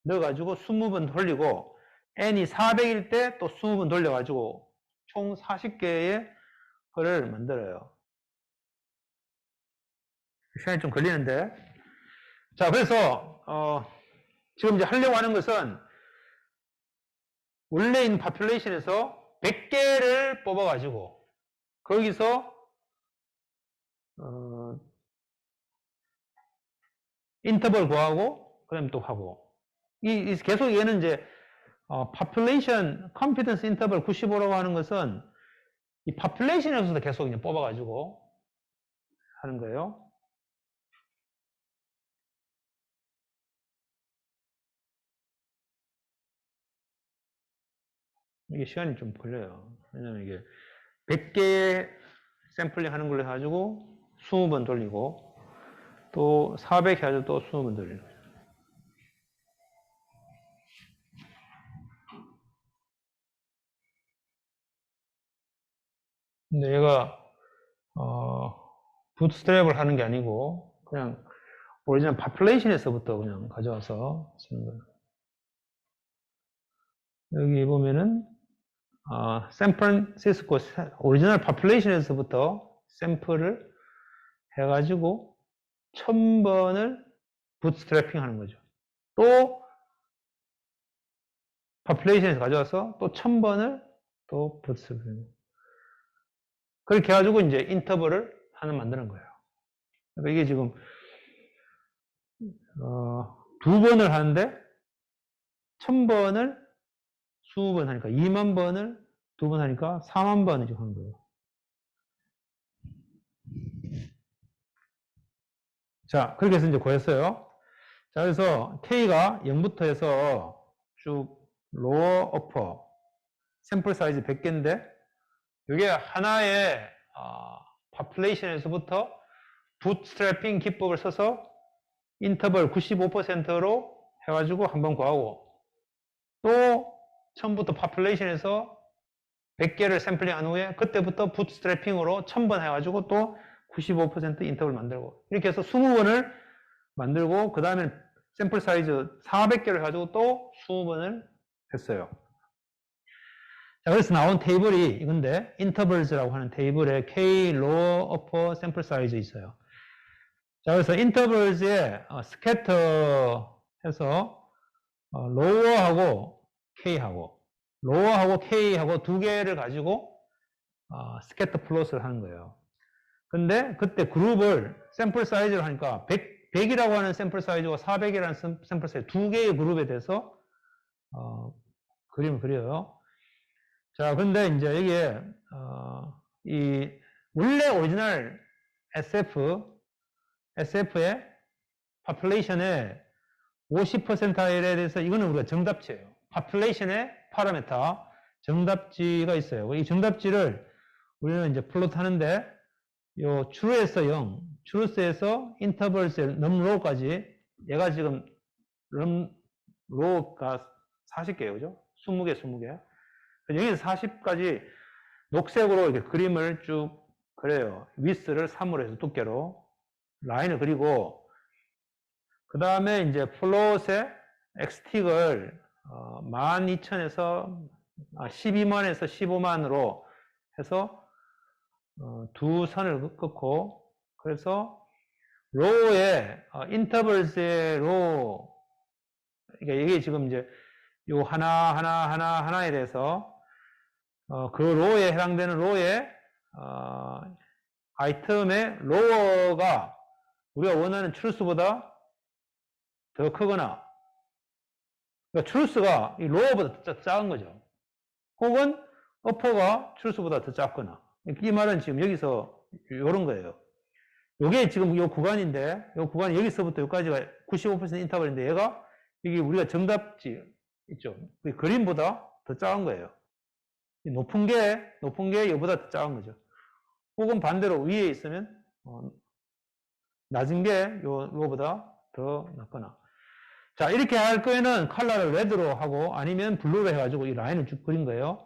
넣어가지고 20번 돌리고 N이 400일 때 또 20번 돌려가지고 총 40개의 거를 만들어요. 시간이 좀 걸리는데. 자, 그래서, 지금 이제 하려고 하는 것은 원래 있는 파퓰레이션에서 100개를 뽑아가지고 거기서, 인터벌 구하고, 그 다음에 또 하고. 계속 얘는 이제, population confidence interval 95라고 하는 것은 이 population에서도 계속 이제 뽑아가지고 하는 거예요. 이게 시간이 좀 걸려요. 왜냐면 이게 100개 샘플링 하는 걸로 해가지고 20번 돌리고 또 400 해가지고 또 20번 돌리고. 근데 얘가 부트스트랩을 하는 게 아니고 그냥 오리지널 파퓰레이션에서부터 그냥 가져와서 쓰는 거예요. 여기 보면은 샌프란시스코 오리지널 파퓰레이션에서부터 샘플을 해가지고 1000번을 부트스트래핑 하는 거죠. 또 파퓰레이션에서 가져와서 또 1000번을 또 부트스트래핑. 그렇게 해가지고 이제 인터벌을 하나 만드는 거예요. 그러니까 이게 지금 2번을 하는데 1000번을 20번 하니까 2만 번을 2번 하니까 4만 번을 지금 하는 거예요. 자, 그렇게 해서 이제 구했어요. 자, 그래서 K가 0부터 해서 쭉 로어, 어퍼, 샘플 사이즈 100개인데 이게 하나의 파퓰레이션에서부터 부트스트래핑 기법을 써서 인터벌 95%로 해가지고 한번 구하고 또 처음부터 파퓰레이션에서 100개를 샘플링 한 후에 그때부터 부트스트래핑으로 1000번 해가지고 또 95% 인터벌 만들고 이렇게 해서 20번을 만들고 그 다음에 샘플 사이즈 400개를 해가지고 또 20번을 했어요. 자, 그래서 나온 테이블이 이건데 intervals라고 하는 테이블에 K, lower, upper, sample size 있어요. 자, 그래서 intervals에 scatter 해서 lower하고 K하고 lower하고 K하고 두 개를 가지고 scatter plot을 하는 거예요. 근데 그때 그룹을 샘플 사이즈로 하니까 100이라고 하는 샘플 사이즈와 400이라는 샘플 사이즈 두 개의 그룹에 대해서 그림을 그려요. 자, 근데 이제 여기에 이 원래 오리지널 SF의 population의 50%에 대해서 이거는 우리가 정답치예요. population의 파라미터 정답지가 있어요. 이 정답지를 우리는 이제 플롯 하는데 요 true에서 0, true에서 intervals의 numRow까지 얘가 지금 numRow가 40개예요. 그죠? 20개, 20개. 여기서 40까지 녹색으로 이렇게 그림을 쭉 그려요. width를 3으로 해서 두께로 라인을 그리고 그 다음에 이제 플롯의 x틱을 12,000에서 12만에서 15만으로 해서 두 선을 긋고 그래서 로우의 intervals의 로우 그러니까 이게 지금 이제 요 하나에 대해서 그 로우에 해당되는 로우의 아이템의 로어가 우리가 원하는 truth보다 더 크거나 그러니까 truth가 이 로어보다 더 작은 거죠. 혹은 upper가 truth보다 더 작거나 이 말은 지금 여기서 요런 거예요. 요게 지금 요 구간인데 요 구간이 여기서부터 여기까지가 95% 인터벌인데 얘가 이게 우리가 정답지 있죠. 그림보다 더 작은 거예요. 높은 게 얘보다 더 작은 거죠. 혹은 반대로 위에 있으면 낮은 게 요거보다 더 낮거나. 자, 이렇게 할 거에는 컬러를 레드로 하고 아니면 블루로 해가지고 이 라인을 쭉 그린 거예요.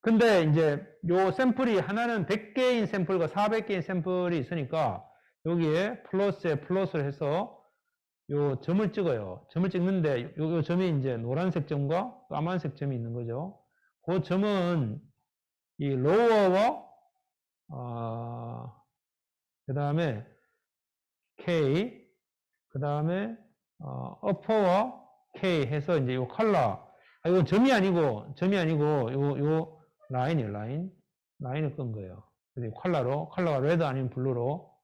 근데 이제 요 샘플이 하나는 100개인 샘플과 400개인 샘플이 있으니까 여기에 플러스에 플러스를 해서 요 점을 찍어요. 점을 찍는데 요 점이 이제 노란색 점과 까만색 점이 있는 거죠. 그 점은 이 로어와 그 다음에 K 그 다음에 upper와 K 해서 이제 요 컬러 이건 점이 아니고 요 라인이에요. 라인을 끈 거예요. 그래서 컬러가 레드 아니면 블루로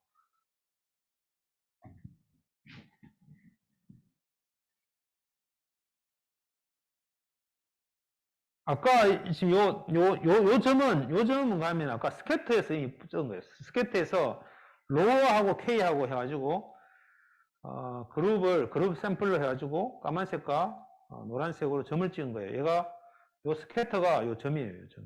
아까 지금 요 점은 뭔가 하면 아까 스케트에서 이미 찍은 거예요. 스케트에서 로어하고 K하고 해가지고 그룹 샘플로 해가지고 까만색과 노란색으로 점을 찍은 거예요. 얘가 요 스캐터가 요 점이에요. 점.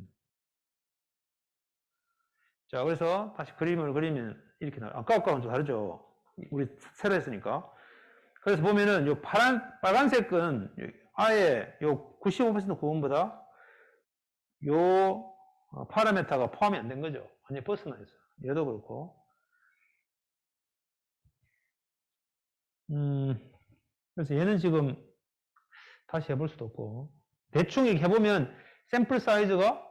자, 그래서 다시 그림을 그리면 이렇게 나와요. 아까는 좀 다르죠. 우리 새로 했으니까. 그래서 보면은 요 빨간색은 아예 요 95% 구분보다 요 파라미터가 포함이 안 된 거죠. 완전히 벗어나 있어요. 얘도 그렇고. 그래서 얘는 지금 다시 해볼 수도 없고. 대충 이렇게 해보면 샘플 사이즈가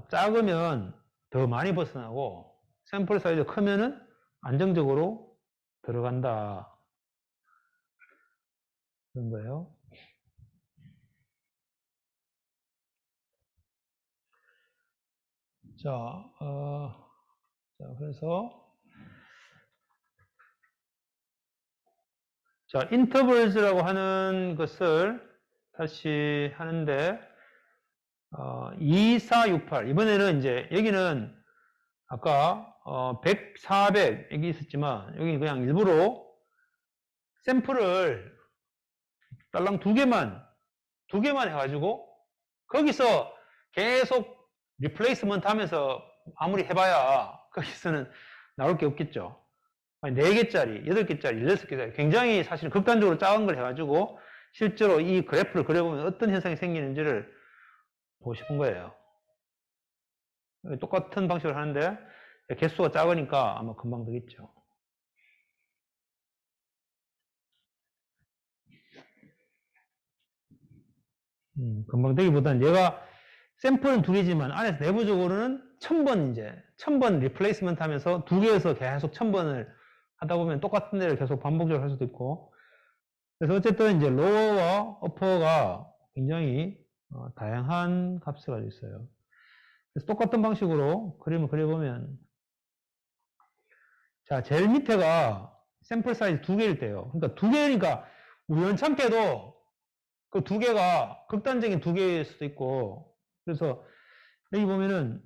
작으면 더 많이 벗어나고 샘플 사이즈 크면은 안정적으로 들어간다. 그런 거예요. 자, 그래서 자, intervals라고 하는 것을 다시 하는데 2, 4, 6, 8 이번에는 이제 여기는 아까 100, 400 여기 있었지만 여기 그냥 일부러 샘플을 딸랑 두 개만 해가지고 거기서 계속 리플레이스먼트 하면서 아무리 해봐야 거기서는 나올 게 없겠죠. 4개짜리, 8개짜리, 16개짜리 굉장히 사실 극단적으로 작은 걸 해가지고 실제로 이 그래프를 그려보면 어떤 현상이 생기는지를 보고 싶은 거예요. 똑같은 방식으로 하는데 개수가 작으니까 아마 금방 되겠죠. 금방 되기보다는 얘가 샘플은 2개지만 안에서 내부적으로는 1000번 리플레이스먼트 하면서 2개에서 계속 1000번을 하다 보면 똑같은 데를 계속 반복적으로 할 수도 있고. 그래서 어쨌든 이제 로어와 어퍼가 굉장히 다양한 값을 가지고 있어요. 그래서 똑같은 방식으로 그림을 그려보면 자, 제일 밑에가 샘플 사이즈 2개일 때요. 그러니까 2개니까 우연찮게도 그 2개가 극단적인 2개일 수도 있고 그래서 여기 보면은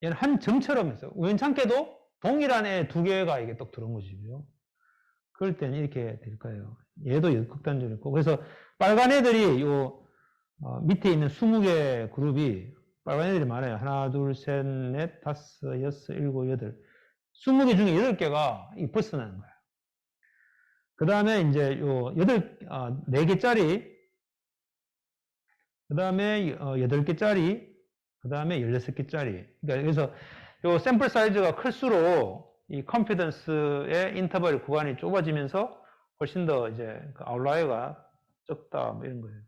얘는 한 점처럼 했어요. 우연찮게도 동일한 애 2개가 이게 딱 들어온 거죠. 그럴 때는 이렇게 될 거예요. 얘도 극단적으로 있고. 그래서 빨간 애들이 요 밑에 있는 20개 그룹이 빨간 애들이 많아요. 하나, 둘, 셋, 넷, 다섯, 여섯, 일곱, 여덟. 20개 중에 8개가 이 벗어나는 거예요. 그 다음에 이제 요 4개짜리, 그 다음에 8개짜리, 그 다음에 16개짜리. 그러니까 그래서 요 샘플 사이즈가 클수록 이 컨피던스의 인터벌 구간이 좁아지면서 훨씬 더 이제 그 아웃라이어가 적다, 뭐 이런 거예요.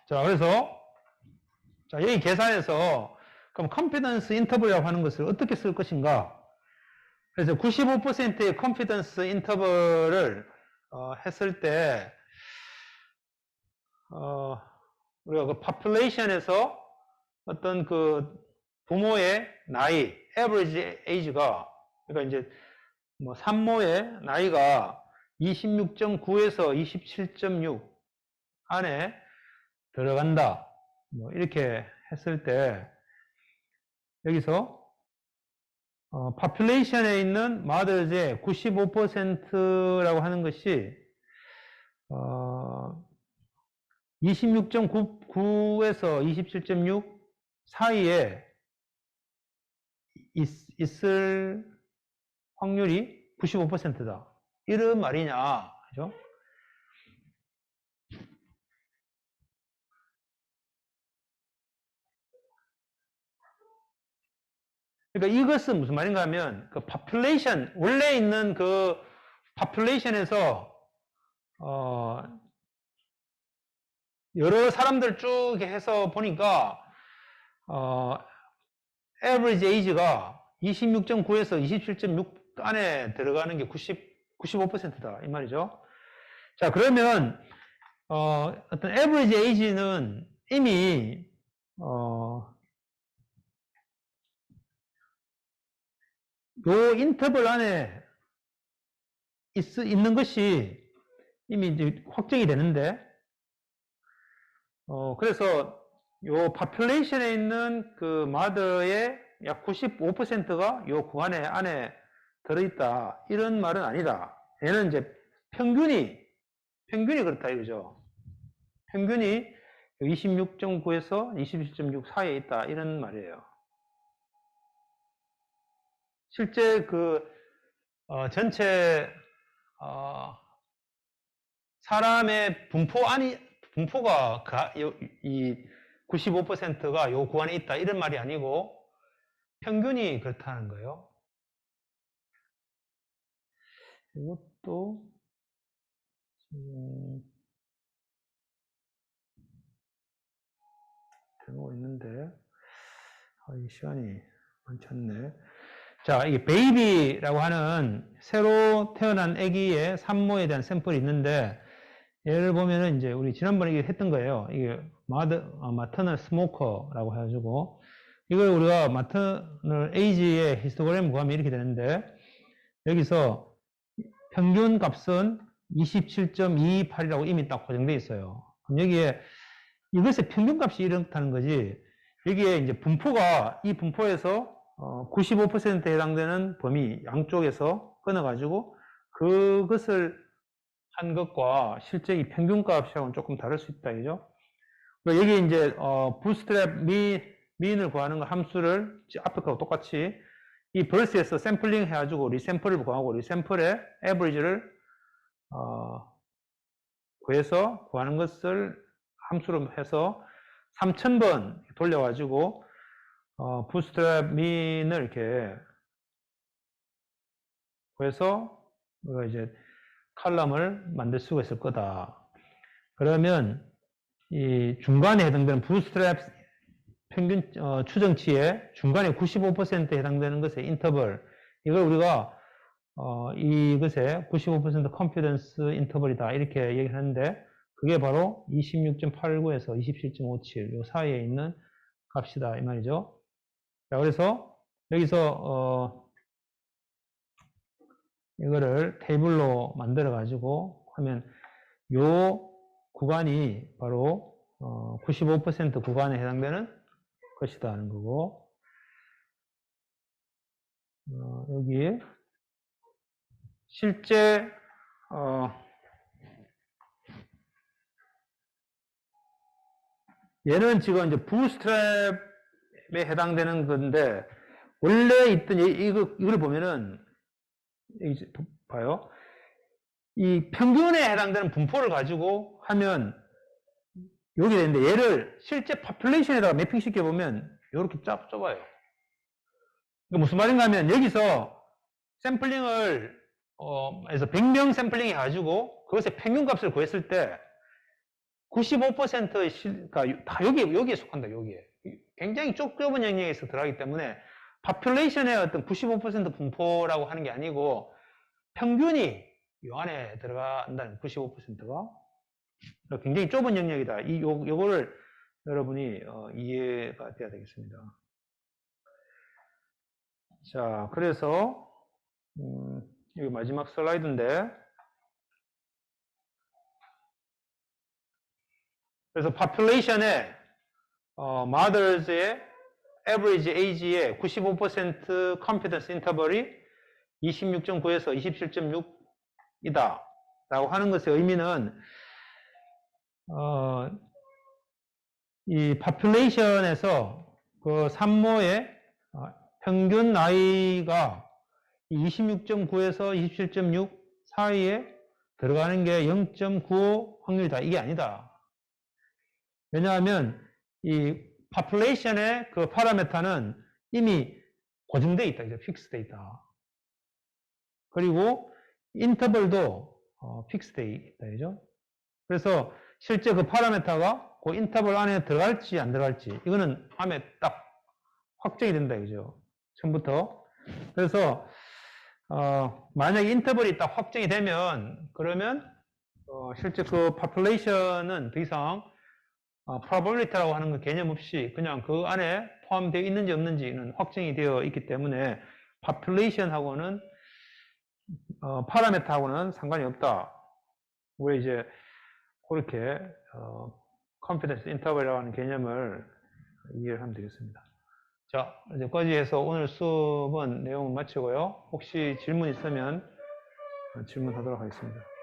자, 그래서, 자, 여기 계산해서, 그럼 컨피던스 인터벌이라고 하는 것을 어떻게 쓸 것인가? 그래서 95%의 컨피던스 인터벌을 했을 때, 우리가 그 population에서 어떤 그 부모의 나이, average age가, 그러니까 이제 뭐 산모의 나이가 26.9에서 27.6 안에 들어간다. 뭐 이렇게 했을 때 여기서 population에 있는 mothers의 95%라고 하는 것이 26.9에서 27.6 사이에 있을 확률이 95%다. 이런 말이냐, 그죠? 그러니까 이것은 무슨 말인가 하면, 그 population, 원래 있는 그 population에서, 여러 사람들 쭉 해서 보니까, average age가 26.9에서 27.6 안에 들어가는 게 95%다. 이 말이죠. 자, 그러면, 어떤 average age는 이미, 요 인터벌 안에 있는 것이 이미 이제 확정이 되는데, 그래서 요 population에 있는 그 mother의 약 95%가 요 구간에 안에 들어있다. 이런 말은 아니다. 얘는 이제 평균이 그렇다 이거죠. 평균이 26.9에서 27.6 사이에 있다. 이런 말이에요. 실제 그 전체 사람의 분포가 이 95%가 요 구간에 있다. 이런 말이 아니고 평균이 그렇다는 거예요. 이것도 되고 있는데 이 시간이 많지 않네. 자, 이게 베이비라고 하는 새로 태어난 아기의 산모에 대한 샘플이 있는데 예를 보면은 이제 우리 지난번에 이게 했던 거예요. 이게 마터널 스모커라고 해가지고 이걸 우리가 마터널 에이지의 히스토그램 구하면 이렇게 되는데 여기서 평균 값은 27.228이라고 이미 딱 고정되어 있어요. 그럼 여기에 이것의 평균 값이 이렇다는 거지. 여기에 이제 분포가 이 분포에서 95%에 해당되는 범위 양쪽에서 끊어가지고 그것을 한 것과 실제 이 평균값하고는 조금 다를 수 있다, 그죠? 여기 이제 부스트랩 민을 구하는 거 함수를 앞에 거하고 똑같이 이 벌스에서 샘플링 해가지고 리샘플을 구하고 리샘플의 에버리지를 구해서 구하는 것을 함수로 해서 3000번 돌려가지고 부스트랩 민을 이렇게 구해서 이제 칼럼을 만들 수가 있을 거다. 그러면 이 중간에 해당되는 부스트랩 평균 추정치의 중간에 95%에 해당되는 것의 인터벌 이걸 우리가 이것의 95% 컨피던스 인터벌이다 이렇게 얘기하는데 그게 바로 26.89에서 27.57 이 사이에 있는 값이다 이 말이죠. 자, 그래서 여기서 이거를 테이블로 만들어 가지고 하면 요 구간이 바로 95% 구간에 해당되는 것이다 하는 거고, 여기에 실제 얘는 지금 이제 부스트랩에 해당되는 건데, 원래 있던 이걸 보면은 봐요. 이 평균에 해당되는 분포를 가지고 하면 여기 되는데, 얘를 실제 파퓰레이션에다가 매핑 시켜보면 이렇게 좁아요. 그러니까 무슨 말인가 하면 여기서 샘플링을 해서 100명 샘플링 해가지고 그것의 평균값을 구했을 때 95%의 그러니까 다 여기에 속한다. 여기에 굉장히 좁은 영역에서 들어가기 때문에 파퓰레이션의 어떤 95% 분포라고 하는 게 아니고 평균이 이 안에 들어간다는 95%가 굉장히 좁은 영역이다. 요거를 여러분이 이해가 돼야 되겠습니다. 자, 그래서 여기 마지막 슬라이드인데, 그래서 population의 mothers의 average age의 95% confidence interval이 26.9에서 27.6이다 라고 하는 것의 의미는 이 population에서 그 산모의 평균 나이가 26.9에서 27.6 사이에 들어가는 게 0.95 확률이다. 이게 아니다. 왜냐하면 이 population의 그 파라메타는 이미 고정되어 있다. 이제 픽스되어 있다. 그리고 인터벌도 픽스되어 있다. 그죠? 그래서 실제 그 파라메타가 그 인터벌 안에 들어갈지 안 들어갈지 이거는 다음에 딱 확정이 된다. 그죠? 처음부터. 그래서 만약에 인터벌이 딱 확정이 되면 그러면 실제 그 population은 더 이상 probability라고 하는 건 개념 없이 그냥 그 안에 포함되어 있는지 없는지는 확정이 되어 있기 때문에 population하고는 파라메타하고는 상관이 없다. 왜 이제 그렇게 confidence interval이라고 하는 개념을 이해를 하면 되겠습니다. 자, 여기까지 해서 오늘 수업은 내용을 마치고요. 혹시 질문 있으면 질문하도록 하겠습니다.